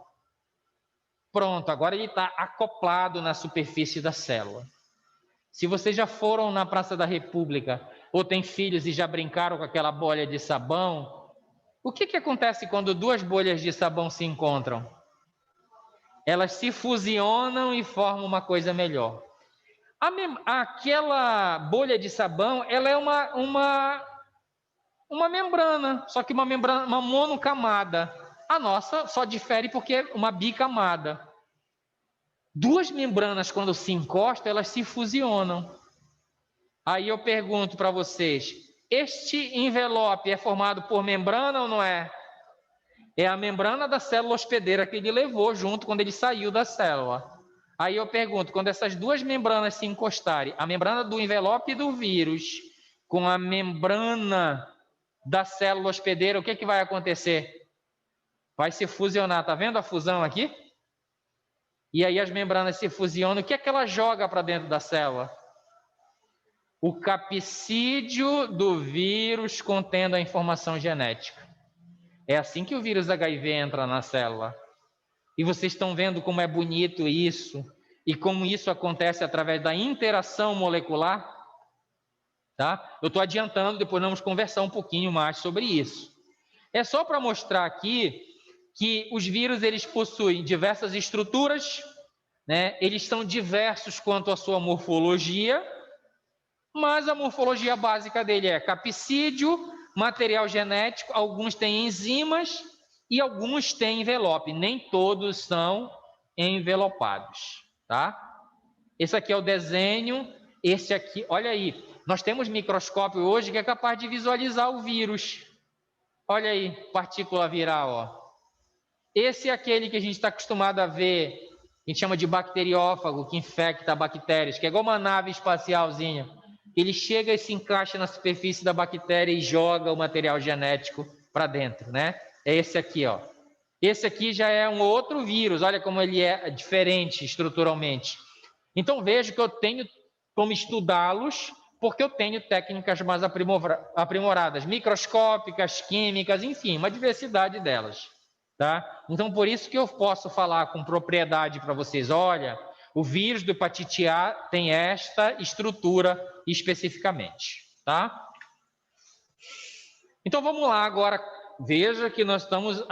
Pronto, agora ele está acoplado na superfície da célula. Se vocês já foram na Praça da República ou têm filhos e já brincaram com aquela bolha de sabão, o que acontece quando duas bolhas de sabão se encontram? Elas se fusionam e formam uma coisa melhor. Aquela bolha de sabão, ela é uma membrana, só que uma membrana, uma monocamada. A nossa só difere porque é uma bicamada. Duas membranas, quando se encostam, elas se fusionam. Aí eu pergunto para vocês, este envelope é formado por membrana ou não é? É a membrana da célula hospedeira que ele levou junto quando ele saiu da célula. Aí eu pergunto, quando essas duas membranas se encostarem, a membrana do envelope do vírus com a membrana da célula hospedeira, o que vai acontecer? Vai se fusionar, tá vendo a fusão aqui? E aí as membranas se fusionam, o que é que ela joga para dentro da célula? O capsídeo do vírus contendo a informação genética. É assim que o vírus HIV entra na célula. E vocês estão vendo como é bonito isso, e como isso acontece através da interação molecular? Tá? Eu estou adiantando, depois vamos conversar um pouquinho mais sobre isso. É só para mostrar aqui que os vírus eles possuem diversas estruturas, né? Eles são diversos quanto à sua morfologia, mas a morfologia básica dele é capsídeo, material genético, alguns têm enzimas e alguns têm envelope, nem todos são envelopados, tá? Esse aqui é o desenho, esse aqui, olha aí, nós temos microscópio hoje que é capaz de visualizar o vírus. Olha aí, partícula viral, ó. Esse é aquele que a gente está acostumado a ver, a gente chama de bacteriófago, que infecta bactérias, que é igual uma nave espacialzinha. Ele chega e se encaixa na superfície da bactéria e joga o material genético para dentro, né? É esse aqui, ó. Esse aqui já é um outro vírus, olha como ele é diferente estruturalmente. Então vejo que eu tenho como estudá-los, porque eu tenho técnicas mais aprimoradas, microscópicas, químicas, enfim, uma diversidade delas. Tá? Então, por isso que eu posso falar com propriedade para vocês, olha, o vírus do hepatite A tem esta estrutura especificamente, tá? Então, vamos lá agora, veja que nós estamos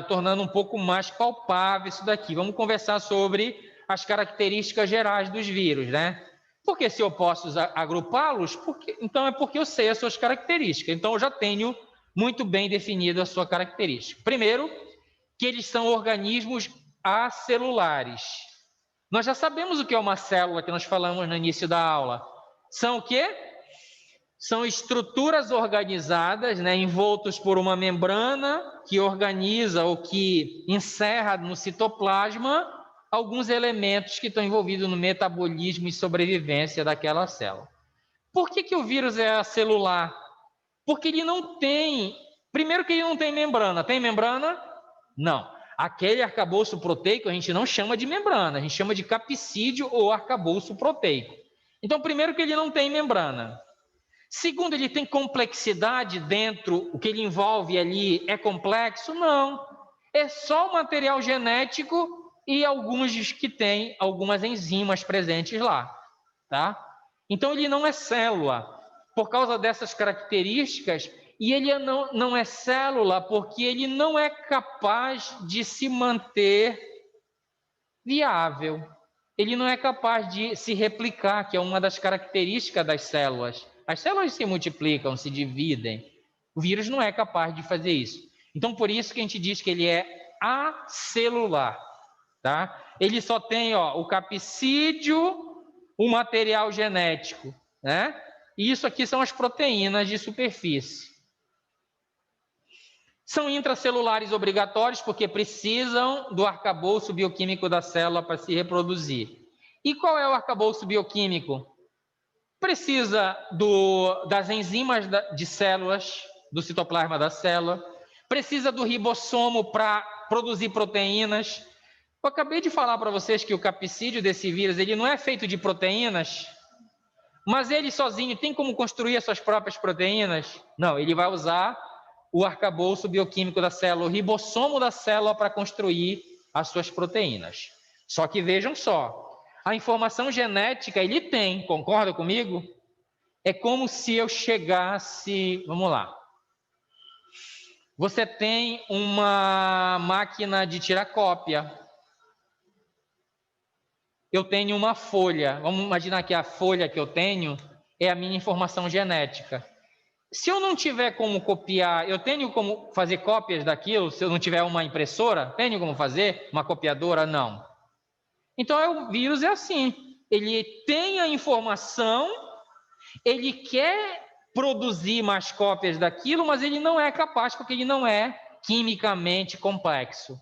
tornando um pouco mais palpável isso daqui. Vamos conversar sobre as características gerais dos vírus, né? Porque se eu posso agrupá-los, então é porque eu sei as suas características. Então, eu já tenho muito bem definido a sua característica. Primeiro, que eles são organismos acelulares. Nós já sabemos o que é uma célula, que nós falamos no início da aula. São o quê? São estruturas organizadas, né, envoltos por uma membrana que organiza ou que encerra no citoplasma alguns elementos que estão envolvidos no metabolismo e sobrevivência daquela célula. Por que o vírus é acelular? Porque ele não tem... Primeiro que ele não tem membrana. Tem membrana? Não. Aquele arcabouço proteico a gente não chama de membrana, a gente chama de capsídeo ou arcabouço proteico. Então, primeiro que ele não tem membrana. Segundo, ele tem complexidade dentro, o que ele envolve ali é complexo? Não. É só o material genético e alguns que têm algumas enzimas presentes lá, tá? Então, ele não é célula. Por causa dessas características, e ele não é célula porque ele não é capaz de se manter viável. Ele não é capaz de se replicar, que é uma das características das células. As células se multiplicam, se dividem. O vírus não é capaz de fazer isso. Então, por isso que a gente diz que ele é acelular, tá? Ele só tem, ó, o capsídeo, o material genético, né? E isso aqui são as proteínas de superfície. São intracelulares obrigatórios porque precisam do arcabouço bioquímico da célula para se reproduzir. E qual é o arcabouço bioquímico? Precisa das enzimas de células, do citoplasma da célula, precisa do ribossomo para produzir proteínas. Eu acabei de falar para vocês que o capsídeo desse vírus ele não é feito de proteínas, mas ele sozinho tem como construir as suas próprias proteínas? Não, ele vai usar o arcabouço bioquímico da célula, o ribossomo da célula para construir as suas proteínas. Só que vejam só, a informação genética ele tem, concorda comigo? É como se eu chegasse, vamos lá. Você tem uma máquina de tirar cópia. Eu tenho uma folha, vamos imaginar que a folha que eu tenho é a minha informação genética. Se eu não tiver como copiar, eu tenho como fazer cópias daquilo? Se eu não tiver uma impressora, tenho como fazer? Uma copiadora? Não. Então, o vírus é assim. Ele tem a informação, ele quer produzir mais cópias daquilo, mas ele não é capaz, porque ele não é quimicamente complexo.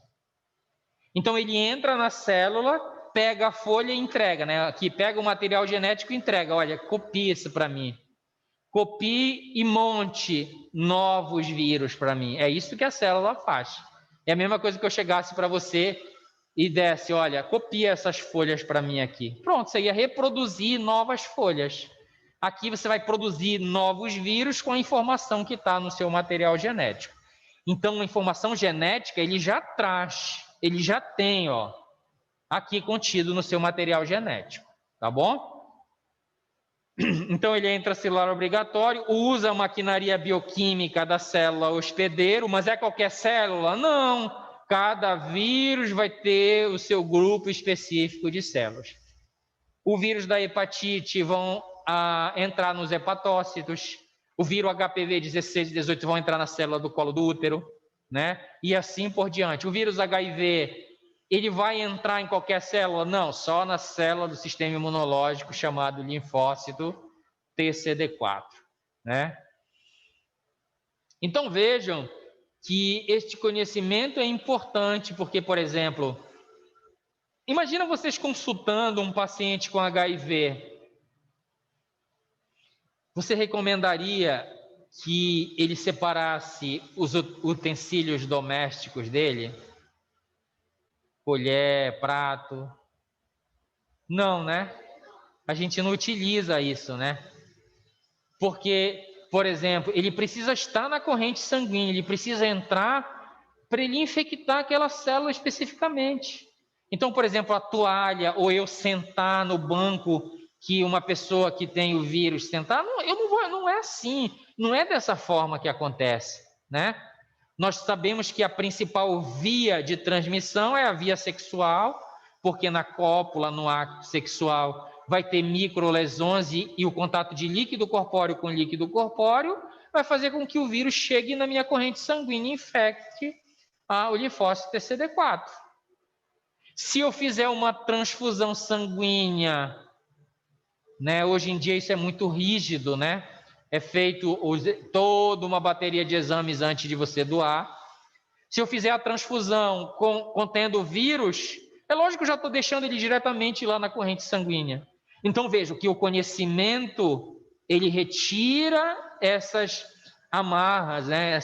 Então, ele entra na célula, pega a folha e entrega, né? Aqui, pega o material genético e entrega. Olha, copia isso para mim. Copie e monte novos vírus para mim. É isso que a célula faz. É a mesma coisa que eu chegasse para você e desse, olha, copia essas folhas para mim aqui. Pronto, você ia reproduzir novas folhas. Aqui você vai produzir novos vírus com a informação que está no seu material genético. Então, a informação genética ele já traz, ele já tem, ó, aqui contido no seu material genético, tá bom? Então, ele é intracelular obrigatório, usa a maquinaria bioquímica da célula hospedeiro, mas é qualquer célula? Não, cada vírus vai ter o seu grupo específico de células. O vírus da hepatite vão entrar nos hepatócitos, o vírus HPV 16 e 18 vão entrar na célula do colo do útero, né? E assim por diante. O vírus HIV, ele vai entrar em qualquer célula? Não, só na célula do sistema imunológico chamado linfócito TCD4, né? Então vejam que este conhecimento é importante porque, por exemplo, imagina vocês consultando um paciente com HIV. Você recomendaria que ele separasse os utensílios domésticos dele? Colher, prato? Não, né? A gente não utiliza isso, né? Porque, por exemplo, ele precisa estar na corrente sanguínea, ele precisa entrar para ele infectar aquela célula especificamente. Então, por exemplo, a toalha, ou eu sentar no banco que uma pessoa que tem o vírus sentar, não é assim, não é dessa forma que acontece, né? Nós sabemos que a principal via de transmissão é a via sexual, porque na cópula, no ato sexual, vai ter microlesões e o contato de líquido corpóreo com líquido corpóreo vai fazer com que o vírus chegue na minha corrente sanguínea e infecte o linfócito TCD4. Se eu fizer uma transfusão sanguínea, né, hoje em dia isso é muito rígido, né? É feito toda uma bateria de exames antes de você doar. Se eu fizer a transfusão contendo o vírus, é lógico que eu já estou deixando ele diretamente lá na corrente sanguínea. Então vejo que o conhecimento, ele retira essas amarras, né?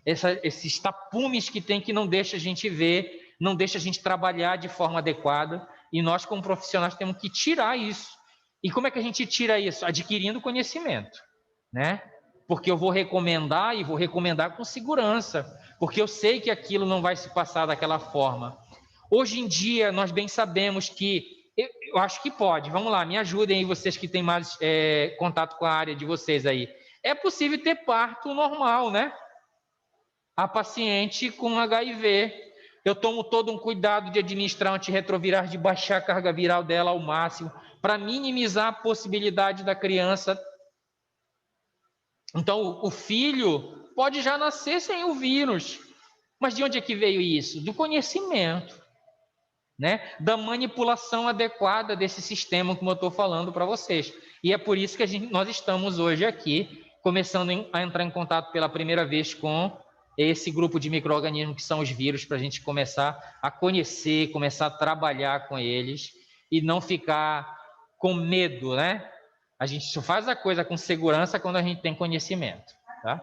Esses tapumes que tem que não deixa a gente ver, não deixa a gente trabalhar de forma adequada. E nós, como profissionais, temos que tirar isso. E como é que a gente tira isso? Adquirindo conhecimento, né? Porque eu vou recomendar e vou recomendar com segurança, porque eu sei que aquilo não vai se passar daquela forma. Hoje em dia, nós bem sabemos que, eu acho que pode, vamos lá, me ajudem aí vocês que têm mais contato com a área de vocês aí. É possível ter parto normal, né? A paciente com HIV, eu tomo todo um cuidado de administrar antirretrovirais, de baixar a carga viral dela ao máximo, para minimizar a possibilidade da criança. Então, o filho pode já nascer sem o vírus. Mas de onde é que veio isso? Do conhecimento, né? Da manipulação adequada desse sistema, como eu estou falando para vocês. E é por isso que nós estamos hoje aqui, começando a entrar em contato pela primeira vez com esse grupo de micro-organismos que são os vírus, para a gente começar a conhecer, começar a trabalhar com eles e não ficar com medo, né? A gente só faz a coisa com segurança quando a gente tem conhecimento, tá?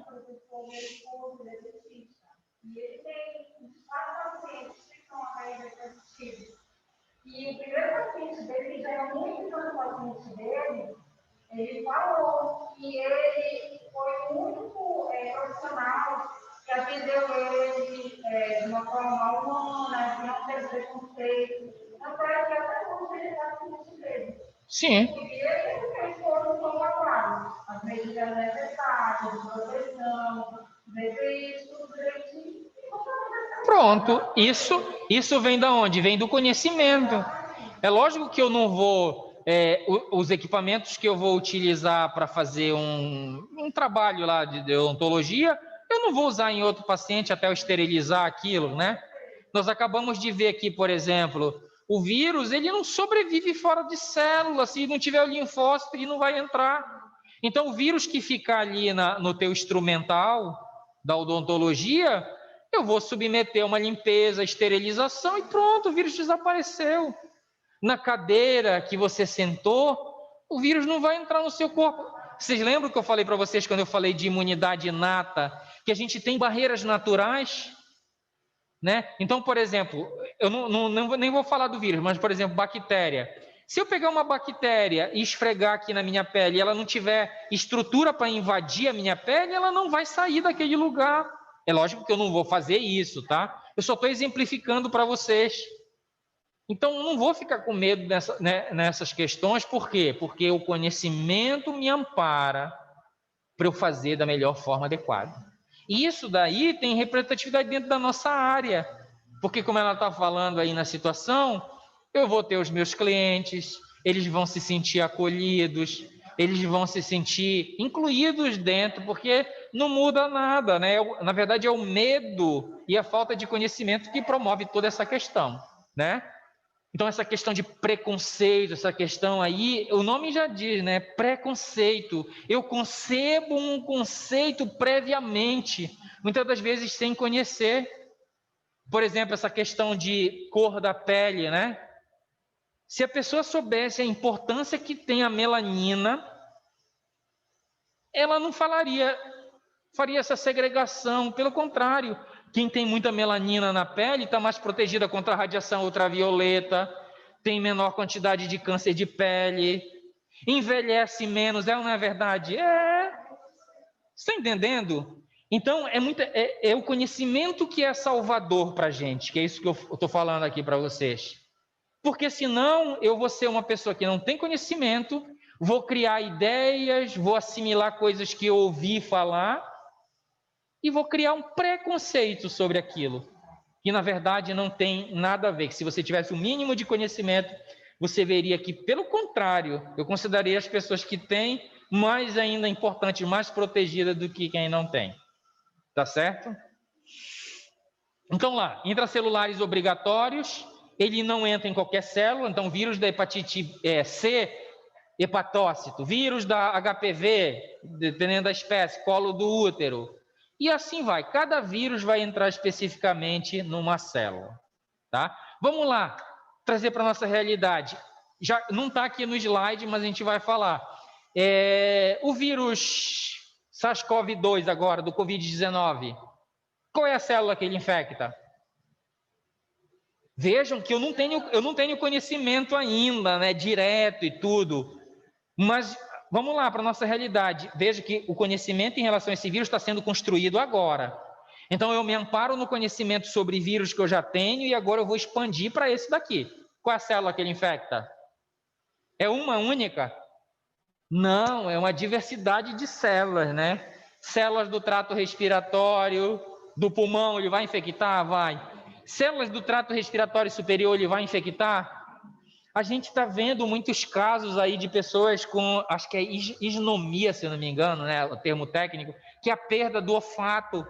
E o primeiro paciente dele, que já era muito paciente dele, ele falou que ele foi o único profissional que atendeu ele de uma forma humana, que não teve preconceito. Então, parece que até hoje ele está paciente dele. Sim. E ele fez todos os claros, as medidas necessárias, de proteção, EPIs, tudo direitinho. Pronto, isso vem da onde? Vem do conhecimento. É lógico que eu não vou os equipamentos que eu vou utilizar para fazer um trabalho lá de odontologia, eu não vou usar em outro paciente até eu esterilizar aquilo, né? Nós acabamos de ver aqui, por exemplo, o vírus, ele não sobrevive fora de célula, se não tiver o linfócito, ele não vai entrar. Então, o vírus que ficar ali no teu instrumental da odontologia, eu vou submeter a uma limpeza, esterilização e pronto, o vírus desapareceu. Na cadeira que você sentou, o vírus não vai entrar no seu corpo. Vocês lembram que eu falei para vocês quando eu falei de imunidade inata, que a gente tem barreiras naturais, né? Então, por exemplo, eu nem vou falar do vírus, mas, por exemplo, bactéria. Se eu pegar uma bactéria e esfregar aqui na minha pele e ela não tiver estrutura para invadir a minha pele, ela não vai sair daquele lugar. É lógico que eu não vou fazer isso, tá? Eu só estou exemplificando para vocês. Então, não vou ficar com medo nessas questões, por quê? Porque o conhecimento me ampara para eu fazer da melhor forma adequada. E isso daí tem representatividade dentro da nossa área, porque como ela está falando aí na situação, eu vou ter os meus clientes, eles vão se sentir acolhidos, eles vão se sentir incluídos dentro, porque não muda nada, né? Na verdade, é o medo e a falta de conhecimento que promove toda essa questão, né? Então, essa questão de preconceito, essa questão aí, o nome já diz, né? Preconceito. Eu concebo um conceito previamente, muitas das vezes sem conhecer. Por exemplo, essa questão de cor da pele, né? Se a pessoa soubesse a importância que tem a melanina, ela não faria essa segregação. Pelo contrário, quem tem muita melanina na pele está mais protegida contra a radiação ultravioleta, tem menor quantidade de câncer de pele, envelhece menos, não é verdade? Você está entendendo? Então, é o conhecimento que é salvador para a gente, que é isso que eu estou falando aqui para vocês. Porque senão eu vou ser uma pessoa que não tem conhecimento, vou criar ideias, vou assimilar coisas que eu ouvi falar, e vou criar um preconceito sobre aquilo, que na verdade não tem nada a ver, que se você tivesse o mínimo de conhecimento, você veria que, pelo contrário, eu consideraria as pessoas que têm mais ainda importantes, mais protegidas do que quem não tem. Tá certo? Então lá, intracelulares obrigatórios, ele não entra em qualquer célula, então vírus da hepatite C, hepatócito, vírus da HPV, dependendo da espécie, colo do útero, e assim vai. Cada vírus vai entrar especificamente numa célula, tá? Vamos lá, trazer para a nossa realidade. Já não está aqui no slide, mas a gente vai falar. O vírus SARS-CoV-2 agora, do Covid-19, qual é a célula que ele infecta? Vejam que eu não tenho conhecimento ainda, né, direto e tudo, mas vamos lá para a nossa realidade. Veja que o conhecimento em relação a esse vírus está sendo construído agora. Então, eu me amparo no conhecimento sobre vírus que eu já tenho e agora eu vou expandir para esse daqui. Qual é a célula que ele infecta? É uma única? Não, é uma diversidade de células, né? Células do trato respiratório, do pulmão, ele vai infectar? Vai. Células do trato respiratório superior, ele vai infectar? A gente está vendo muitos casos aí de pessoas com, acho que é isnomia, se eu não me engano, né, o termo técnico, que é a perda do olfato.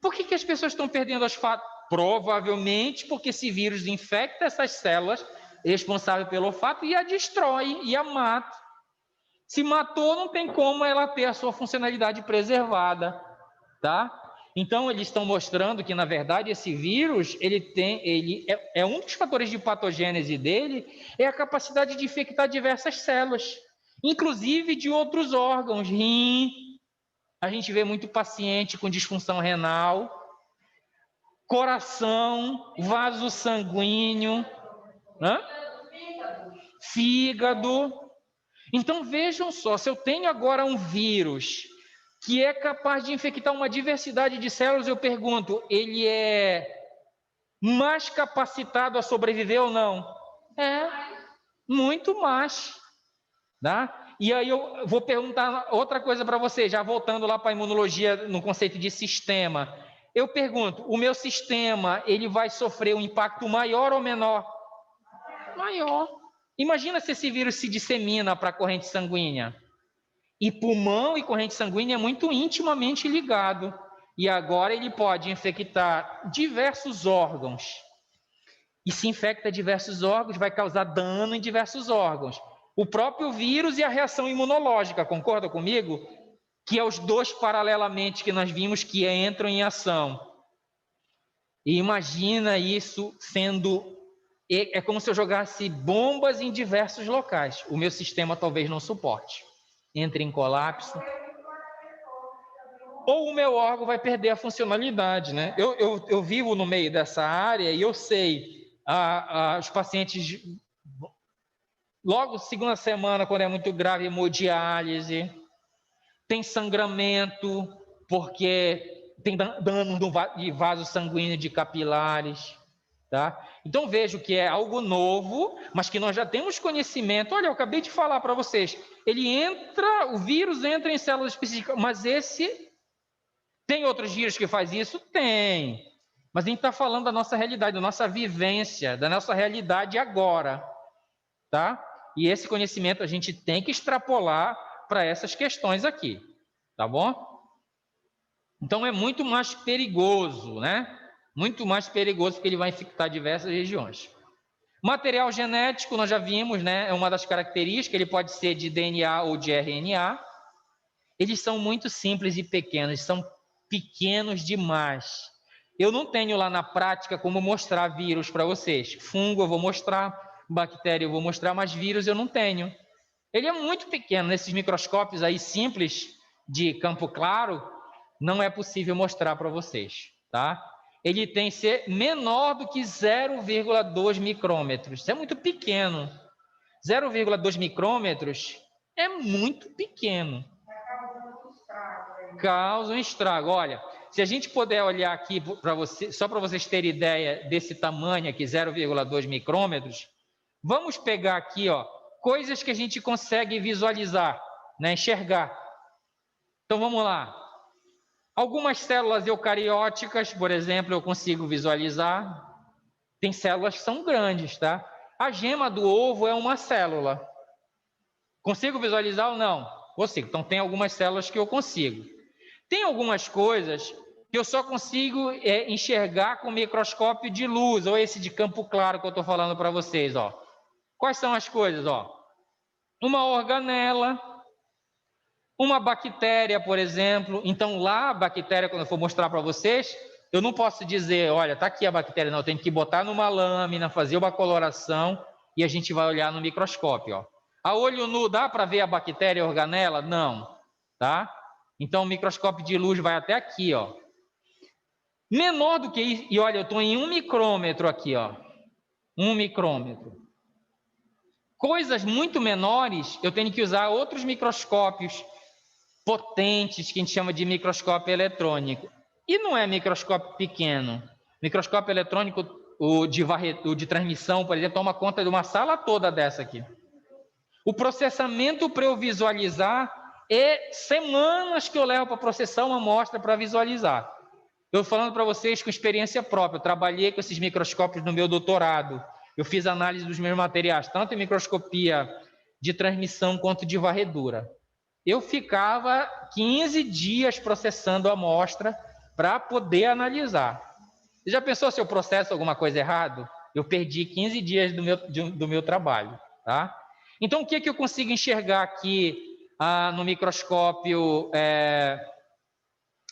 Por que as pessoas estão perdendo o olfato? Provavelmente porque esse vírus infecta essas células responsáveis pelo olfato e a destrói, e a mata. Se matou, não tem como ela ter a sua funcionalidade preservada, tá? Então, eles estão mostrando que, na verdade, esse vírus, ele é um dos fatores de patogênese dele, é a capacidade de infectar diversas células, inclusive de outros órgãos, rim. A gente vê muito paciente com disfunção renal, coração, vaso sanguíneo, fígado. Então, vejam só, se eu tenho agora um vírus que é capaz de infectar uma diversidade de células, eu pergunto, ele é mais capacitado a sobreviver ou não? É, muito mais. Tá? E aí eu vou perguntar outra coisa para você, já voltando lá para a imunologia no conceito de sistema. Eu pergunto, o meu sistema, ele vai sofrer um impacto maior ou menor? Maior. Imagina se esse vírus se dissemina para a corrente sanguínea. E pulmão e corrente sanguínea é muito intimamente ligado. E agora ele pode infectar diversos órgãos. E se infecta diversos órgãos, vai causar dano em diversos órgãos. O próprio vírus e a reação imunológica, concorda comigo? Que é os dois paralelamente que nós vimos que entram em ação. E imagina isso sendo... É como se eu jogasse bombas em diversos locais. O meu sistema talvez não suporte. Entre em colapso. Ou o meu órgão vai perder a funcionalidade, né? Eu vivo no meio dessa área e eu sei, os pacientes, logo segunda semana, quando é muito grave, hemodiálise, tem sangramento, porque tem dano de vaso sanguíneo de capilares, tá? Então vejo que é algo novo, mas que nós já temos conhecimento. Olha, eu acabei de falar para vocês, o vírus entra em células específicas, mas esse... Tem outros vírus que faz isso? Tem. Mas a gente está falando da nossa realidade, da nossa vivência, da nossa realidade agora, tá? E esse conhecimento a gente tem que extrapolar para essas questões aqui, tá bom? Então é muito mais perigoso, né? Muito mais perigoso porque ele vai infectar diversas regiões. Material genético, nós já vimos, né? É uma das características, ele pode ser de DNA ou de RNA. Eles são muito simples e pequenos, são pequenos demais. Eu não tenho lá na prática como mostrar vírus para vocês. Fungo eu vou mostrar, bactéria eu vou mostrar, mas vírus eu não tenho. Ele é muito pequeno, nesses microscópios aí simples de campo claro, não é possível mostrar para vocês, tá? Ele tem que ser menor do que 0,2 micrômetros. Isso é muito pequeno. 0,2 micrômetros é muito pequeno. Causa um estrago. Olha, se a gente puder olhar aqui para você, só para vocês terem ideia desse tamanho aqui, 0,2 micrômetros, vamos pegar aqui, ó, coisas que a gente consegue visualizar, né, enxergar. Então vamos lá. Algumas células eucarióticas, por exemplo, eu consigo visualizar. Tem células que são grandes, tá? A gema do ovo é uma célula. Consigo visualizar ou não? Consigo. Então tem algumas células que eu consigo. Tem algumas coisas que eu só consigo enxergar com microscópio de luz, ou esse de campo claro que eu estou falando para vocês, ó. Quais são as coisas, ó? Uma organela, uma bactéria, por exemplo. Então lá a bactéria, quando eu for mostrar para vocês, eu não posso dizer, olha, tá aqui a bactéria, não, eu tenho que botar numa lâmina, fazer uma coloração e a gente vai olhar no microscópio, ó. A olho nu dá para ver a bactéria e a organela? Não, tá? Então o microscópio de luz vai até aqui, ó. Menor do que isso, e olha, eu estou em 1 micrômetro aqui, ó. 1 micrômetro. Coisas muito menores, eu tenho que usar outros microscópios potentes, que a gente chama de microscópio eletrônico. E não é microscópio pequeno. Microscópio eletrônico, o de transmissão, por exemplo, toma conta de uma sala toda dessa aqui. O processamento para eu visualizar é semanas que eu levo para processar uma amostra para visualizar. Eu falando para vocês com experiência própria, eu trabalhei com esses microscópios no meu doutorado, eu fiz análise dos meus materiais, tanto em microscopia de transmissão quanto de varredura. Eu ficava 15 dias processando a amostra para poder analisar. Você já pensou se eu processo alguma coisa errado? Eu perdi 15 dias do meu trabalho, tá? Então, o que eu consigo enxergar aqui no microscópio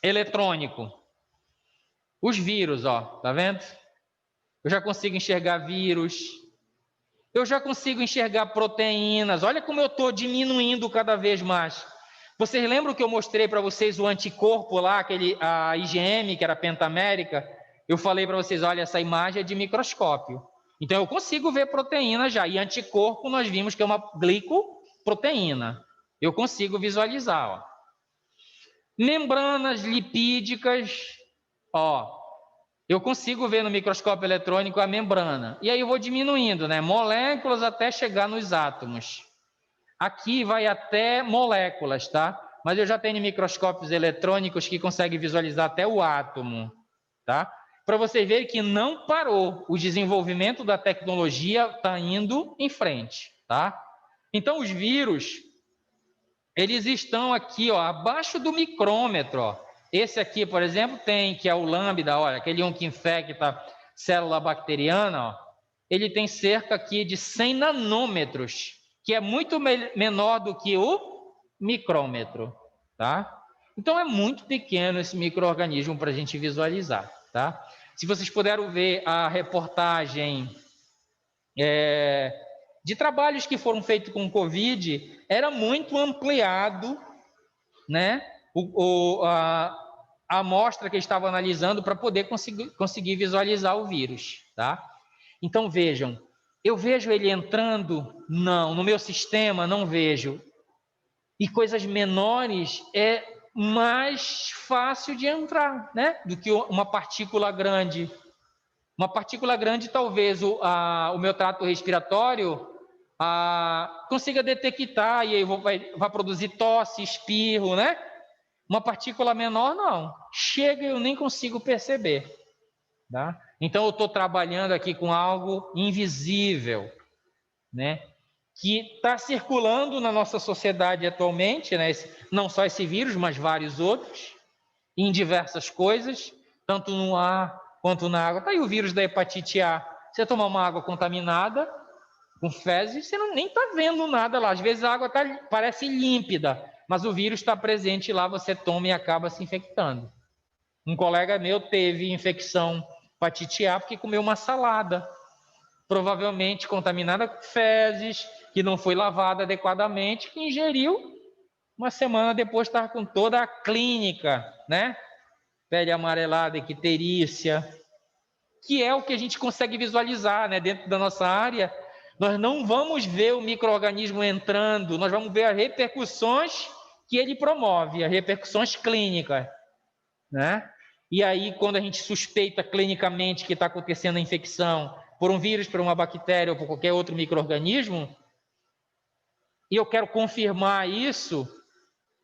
eletrônico? Os vírus, ó, tá vendo? Eu já consigo enxergar vírus. Eu já consigo enxergar proteínas. Olha como eu estou diminuindo cada vez mais. Vocês lembram que eu mostrei para vocês o anticorpo lá, a IgM, que era pentamérica? Eu falei para vocês, olha, essa imagem é de microscópio. Então eu consigo ver proteína já. E anticorpo nós vimos que é uma glicoproteína. Eu consigo visualizar, ó. Membranas lipídicas, ó. Eu consigo ver no microscópio eletrônico a membrana. E aí eu vou diminuindo, né? Moléculas até chegar nos átomos. Aqui vai até moléculas, tá? Mas eu já tenho microscópios eletrônicos que conseguem visualizar até o átomo, tá? Para vocês verem que não parou. O desenvolvimento da tecnologia está indo em frente. tá? Então, os vírus, eles estão aqui, ó, abaixo do micrômetro, ó. Esse aqui, por exemplo, tem, que é o lambda, olha, aquele um que infecta célula bacteriana, ó, ele tem cerca aqui de 100 nanômetros, que é muito menor do que o micrômetro, tá? Então, é muito pequeno esse micro-organismo para a gente visualizar, tá? Se vocês puderam ver a reportagem de trabalhos que foram feitos com Covid, era muito ampliado, né, a amostra que estava analisando para poder conseguir visualizar o vírus, tá? Então, vejam, eu vejo ele entrando? Não. No meu sistema, não vejo. E coisas menores é mais fácil de entrar, né, do que uma partícula grande. Uma partícula grande, talvez o meu trato respiratório consiga detectar e aí vai produzir tosse, espirro, né? Uma partícula menor, não. Chega e eu nem consigo perceber. Tá? Então, eu estou trabalhando aqui com algo invisível, né? Que está circulando na nossa sociedade atualmente, né? Não só esse vírus, mas vários outros, em diversas coisas, tanto no ar quanto na água. Está aí o vírus da hepatite A. Você tomar uma água contaminada, com fezes, você nem está vendo nada lá. Às vezes a água parece límpida, mas o vírus está presente lá, você toma e acaba se infectando. Um colega meu teve infecção hepatite A porque comeu uma salada, provavelmente contaminada com fezes, que não foi lavada adequadamente, que ingeriu, uma semana depois estava com toda a clínica, né? Pele amarelada, icterícia, que é o que a gente consegue visualizar, né? Dentro da nossa área, nós não vamos ver o micro-organismo entrando, nós vamos ver as repercussões que ele promove, as repercussões clínicas, né? E aí, quando a gente suspeita clinicamente que está acontecendo a infecção por um vírus, por uma bactéria ou por qualquer outro micro-organismo, e eu quero confirmar isso,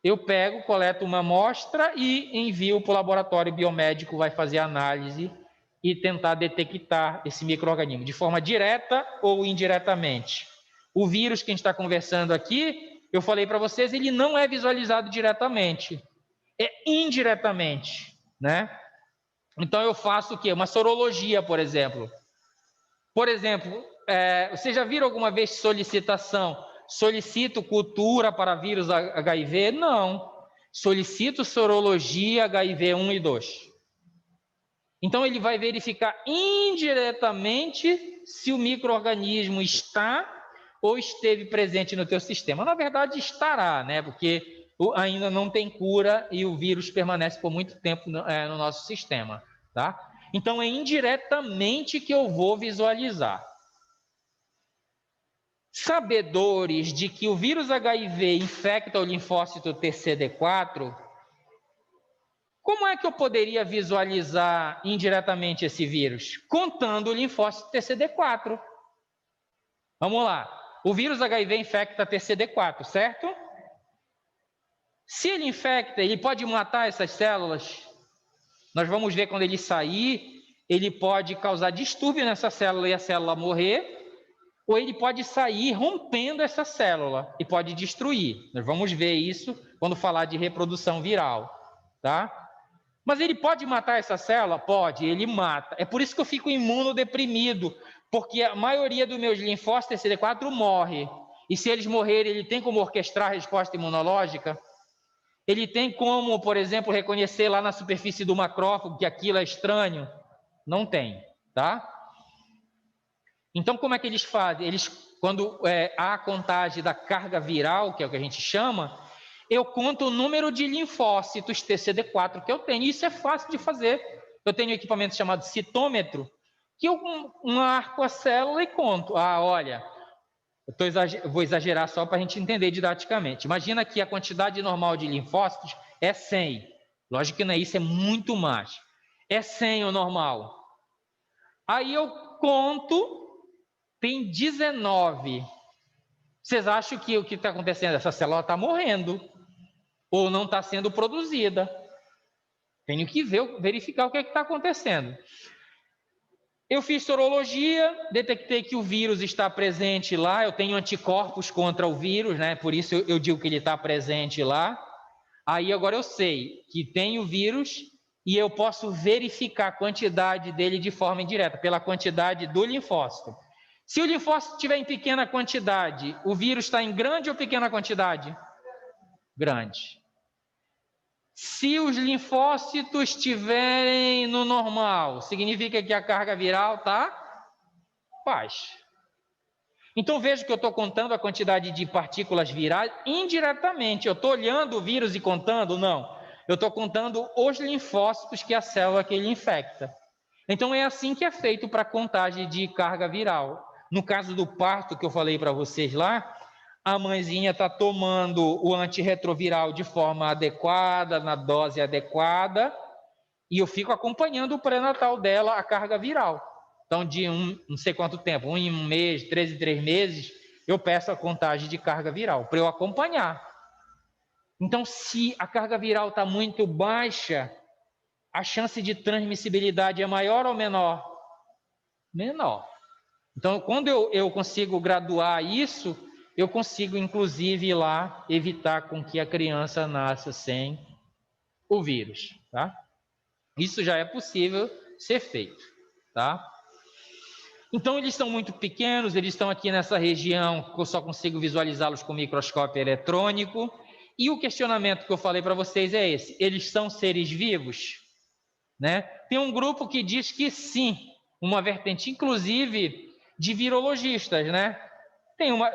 eu pego, coleto uma amostra e envio para o laboratório biomédico, vai fazer a análise e tentar detectar esse micro-organismo, de forma direta ou indiretamente. O vírus que a gente está conversando aqui, eu falei para vocês, ele não é visualizado diretamente, é indiretamente, né? Então eu faço o quê? Uma sorologia, por exemplo. Por exemplo, vocês já viram alguma vez solicitação? Solicito cultura para vírus HIV? Não. Solicito sorologia HIV 1 e 2. Então ele vai verificar indiretamente se o micro-organismo está ou esteve presente no teu sistema. Na verdade estará, né? Porque ainda não tem cura e o vírus permanece por muito tempo no nosso sistema, tá? Então é indiretamente que eu vou visualizar. Sabedores de que o vírus HIV infecta o linfócito TCD4, como é que eu poderia visualizar indiretamente esse vírus? Contando o linfócito TCD4. Vamos lá. O vírus HIV infecta TCD4, certo? Se ele infecta, ele pode matar essas células. Nós vamos ver quando ele sair, ele pode causar distúrbio nessa célula e a célula morrer, ou ele pode sair rompendo essa célula e pode destruir. Nós vamos ver isso quando falar de reprodução viral, tá? Mas ele pode matar essa célula? Pode, ele mata. É por isso que eu fico imunodeprimido, porque a maioria dos meus linfócitos TCD4 morre. E se eles morrerem, ele tem como orquestrar a resposta imunológica? Ele tem como, por exemplo, reconhecer lá na superfície do macrófago que aquilo é estranho? Não tem, tá? Então, como é que eles fazem? Eles, quando há a contagem da carga viral, que é o que a gente chama, eu conto o número de linfócitos TCD4 que eu tenho. Isso é fácil de fazer. Eu tenho um equipamento chamado citômetro, que eu marco a célula e conto. Ah, olha, vou exagerar só para a gente entender didaticamente. Imagina que a quantidade normal de linfócitos é 100. Lógico que não é isso, é muito mais. É 100 o normal. Aí eu conto, tem 19. Vocês acham que o que está acontecendo? Essa célula está morrendo ou não está sendo produzida. Tenho que verificar o que está acontecendo. Eu fiz sorologia, detectei que o vírus está presente lá, eu tenho anticorpos contra o vírus, né? Por isso eu digo que ele está presente lá. Aí agora eu sei que tem o vírus e eu posso verificar a quantidade dele de forma indireta, pela quantidade do linfócito. Se o linfócito estiver em pequena quantidade, o vírus está em grande ou pequena quantidade? Grande. Se os linfócitos estiverem no normal, significa que a carga viral está baixa. Então veja que eu estou contando a quantidade de partículas virais indiretamente. Eu estou olhando o vírus e contando? Não. Eu estou contando os linfócitos que a célula que ele infecta. Então é assim que é feito para a contagem de carga viral. No caso do parto que eu falei para vocês lá, a mãezinha está tomando o antirretroviral de forma adequada, na dose adequada, e eu fico acompanhando o pré-natal dela, a carga viral. Então, de não sei quanto tempo, 1 em 1 mês, 3 em 3 meses, eu peço a contagem de carga viral, para eu acompanhar. Então, se a carga viral está muito baixa, a chance de transmissibilidade é maior ou menor? Menor. Então, quando eu consigo graduar isso, eu consigo, inclusive, ir lá evitar com que a criança nasça sem o vírus, tá? Isso já é possível ser feito, tá? Então, eles são muito pequenos, eles estão aqui nessa região, que eu só consigo visualizá-los com microscópio eletrônico. E o questionamento que eu falei para vocês é esse: eles são seres vivos? Né? Tem um grupo que diz que sim, uma vertente, inclusive, de virologistas, né?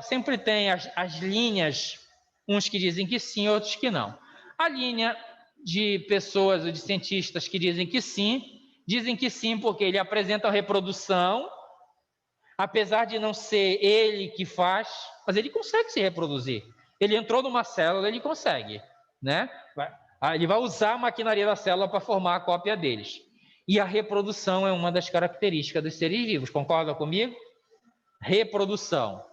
Sempre tem as linhas, uns que dizem que sim, outros que não. A linha de pessoas ou de cientistas que dizem que sim porque ele apresenta a reprodução, apesar de não ser ele que faz, mas ele consegue se reproduzir. Ele entrou numa célula, ele consegue, né? Ele vai usar a maquinaria da célula para formar a cópia deles. E a reprodução é uma das características dos seres vivos, concorda comigo? Reprodução.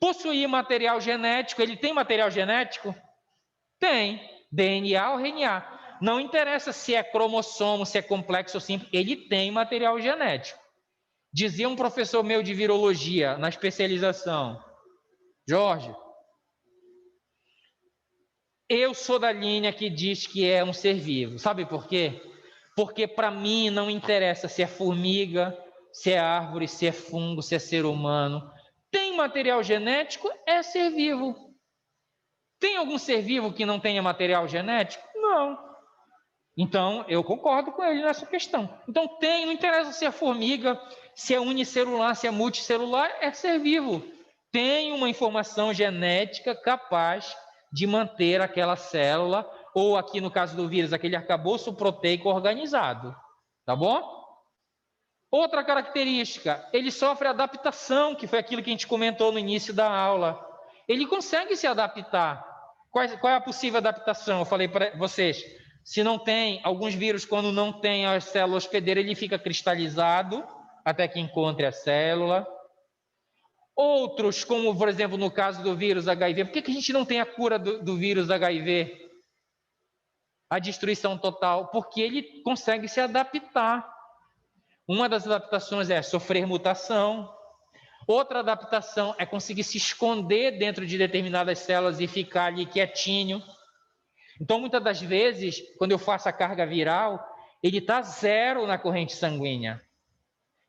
Possuir material genético, ele tem material genético? Tem. DNA ou RNA. Não interessa se é cromossomo, se é complexo ou simples, ele tem material genético. Dizia um professor meu de virologia, na especialização: Jorge, eu sou da linha que diz que é um ser vivo. Sabe por quê? Porque para mim não interessa se é formiga, se é árvore, se é fungo, se é ser humano. Tem material genético, é ser vivo. Tem algum ser vivo que não tenha material genético? Não. Então, eu concordo com ele nessa questão. Então, não interessa se é formiga, se é unicelular, se é multicelular, é ser vivo. Tem uma informação genética capaz de manter aquela célula, ou aqui no caso do vírus, aquele arcabouço proteico organizado. Tá bom? Outra característica, ele sofre adaptação, que foi aquilo que a gente comentou no início da aula. Ele consegue se adaptar. Qual é a possível adaptação? Eu falei para vocês. Se não tem, alguns vírus, quando não tem a célula hospedeira, ele fica cristalizado até que encontre a célula. Outros, como por exemplo no caso do vírus HIV, por que a gente não tem a cura do vírus HIV? A destruição total, porque ele consegue se adaptar. Uma das adaptações é sofrer mutação. Outra adaptação é conseguir se esconder dentro de determinadas células e ficar ali quietinho. Então, muitas das vezes, quando eu faço a carga viral, ele está 0 na corrente sanguínea.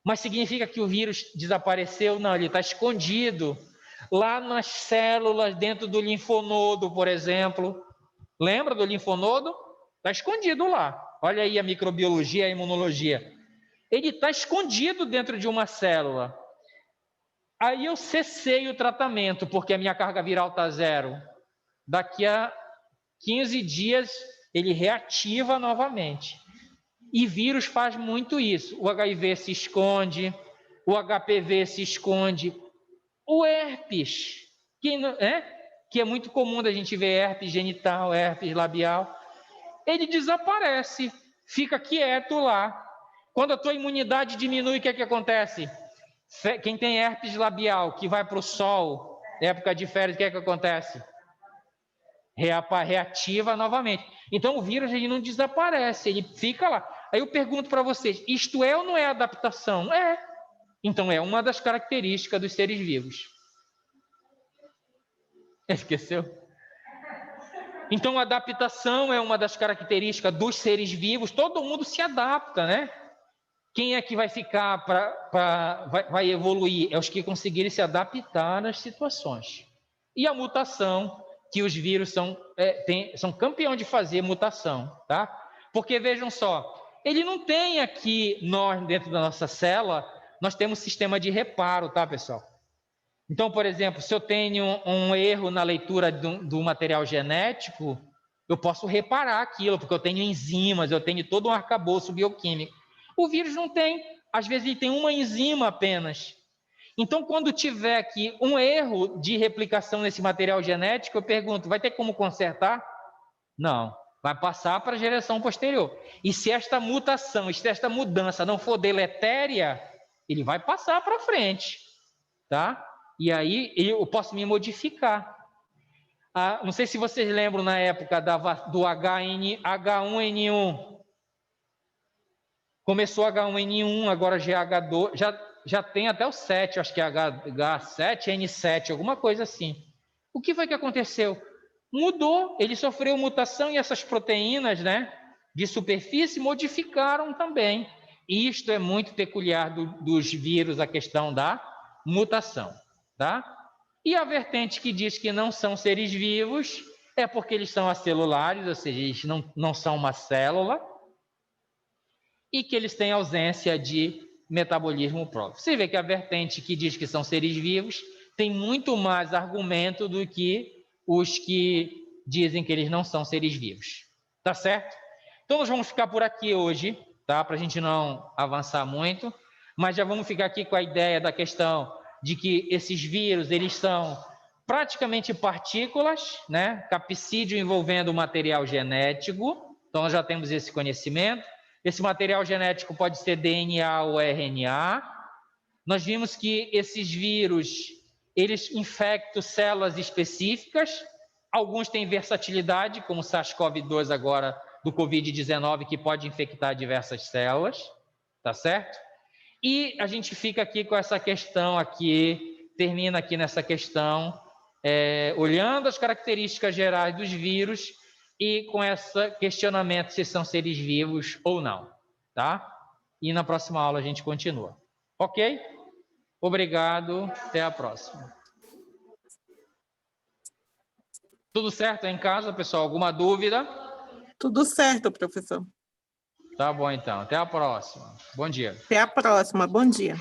Mas significa que o vírus desapareceu? Não, ele está escondido lá nas células dentro do linfonodo, por exemplo. Lembra do linfonodo? Está escondido lá. Olha aí a microbiologia, a imunologia. Ele está escondido dentro de uma célula. Aí eu cessei o tratamento, porque a minha carga viral está 0. Daqui a 15 dias, ele reativa novamente. E vírus faz muito isso. O HIV se esconde, o HPV se esconde, o herpes, que é muito comum da gente ver herpes genital, herpes labial, ele desaparece, fica quieto lá. Quando a tua imunidade diminui, o que é que acontece? Quem tem herpes labial, que vai para o sol, época de férias, o que é que acontece? Reativa novamente. Então o vírus ele não desaparece, ele fica lá. Aí eu pergunto para vocês, isto é ou não é adaptação? É. Então é uma das características dos seres vivos. Esqueceu? Então a adaptação é uma das características dos seres vivos. Todo mundo se adapta, né? Quem é que vai ficar vai evoluir? É os que conseguirem se adaptar às situações. E a mutação, que os vírus são campeão de fazer mutação, tá? Porque vejam só, ele não tem aqui, nós dentro da nossa célula, nós temos sistema de reparo, tá, pessoal? Então, por exemplo, se eu tenho um erro na leitura do material genético, eu posso reparar aquilo, porque eu tenho enzimas, eu tenho todo um arcabouço bioquímico. O vírus não tem, às vezes ele tem uma enzima apenas. Então, quando tiver aqui um erro de replicação nesse material genético, eu pergunto, vai ter como consertar? Não, vai passar para a geração posterior. E se esta mutação, se esta mudança não for deletéria, ele vai passar para frente, tá? E aí eu posso me modificar. Não sei se vocês lembram na época do H1N1. Começou H1N1, agora GH2, já tem até o 7, acho que é H7N7, alguma coisa assim. O que foi que aconteceu? Mudou, ele sofreu mutação e essas proteínas, né, de superfície modificaram também. E isto é muito peculiar dos vírus, a questão da mutação, tá? E a vertente que diz que não são seres vivos é porque eles são acelulares, ou seja, eles não são uma célula, e que eles têm ausência de metabolismo próprio. Você vê que a vertente que diz que são seres vivos tem muito mais argumento do que os que dizem que eles não são seres vivos. Tá certo? Então, nós vamos ficar por aqui hoje, tá? Para a gente não avançar muito, mas já vamos ficar aqui com a ideia da questão de que esses vírus, eles são praticamente partículas, né? Capsídeo envolvendo material genético. Então, nós já temos esse conhecimento. Esse material genético pode ser DNA ou RNA. Nós vimos que esses vírus, eles infectam células específicas. Alguns têm versatilidade, como o SARS-CoV-2 agora, do Covid-19, que pode infectar diversas células, tá certo? E a gente fica aqui com essa questão aqui, termina aqui nessa questão, olhando as características gerais dos vírus, e com esse questionamento se são seres vivos ou não, tá? E na próxima aula a gente continua. Ok? Obrigado, até a próxima. Tudo certo em casa, pessoal? Alguma dúvida? Tudo certo, professor. Tá bom, então. Até a próxima. Bom dia. Até a próxima. Bom dia.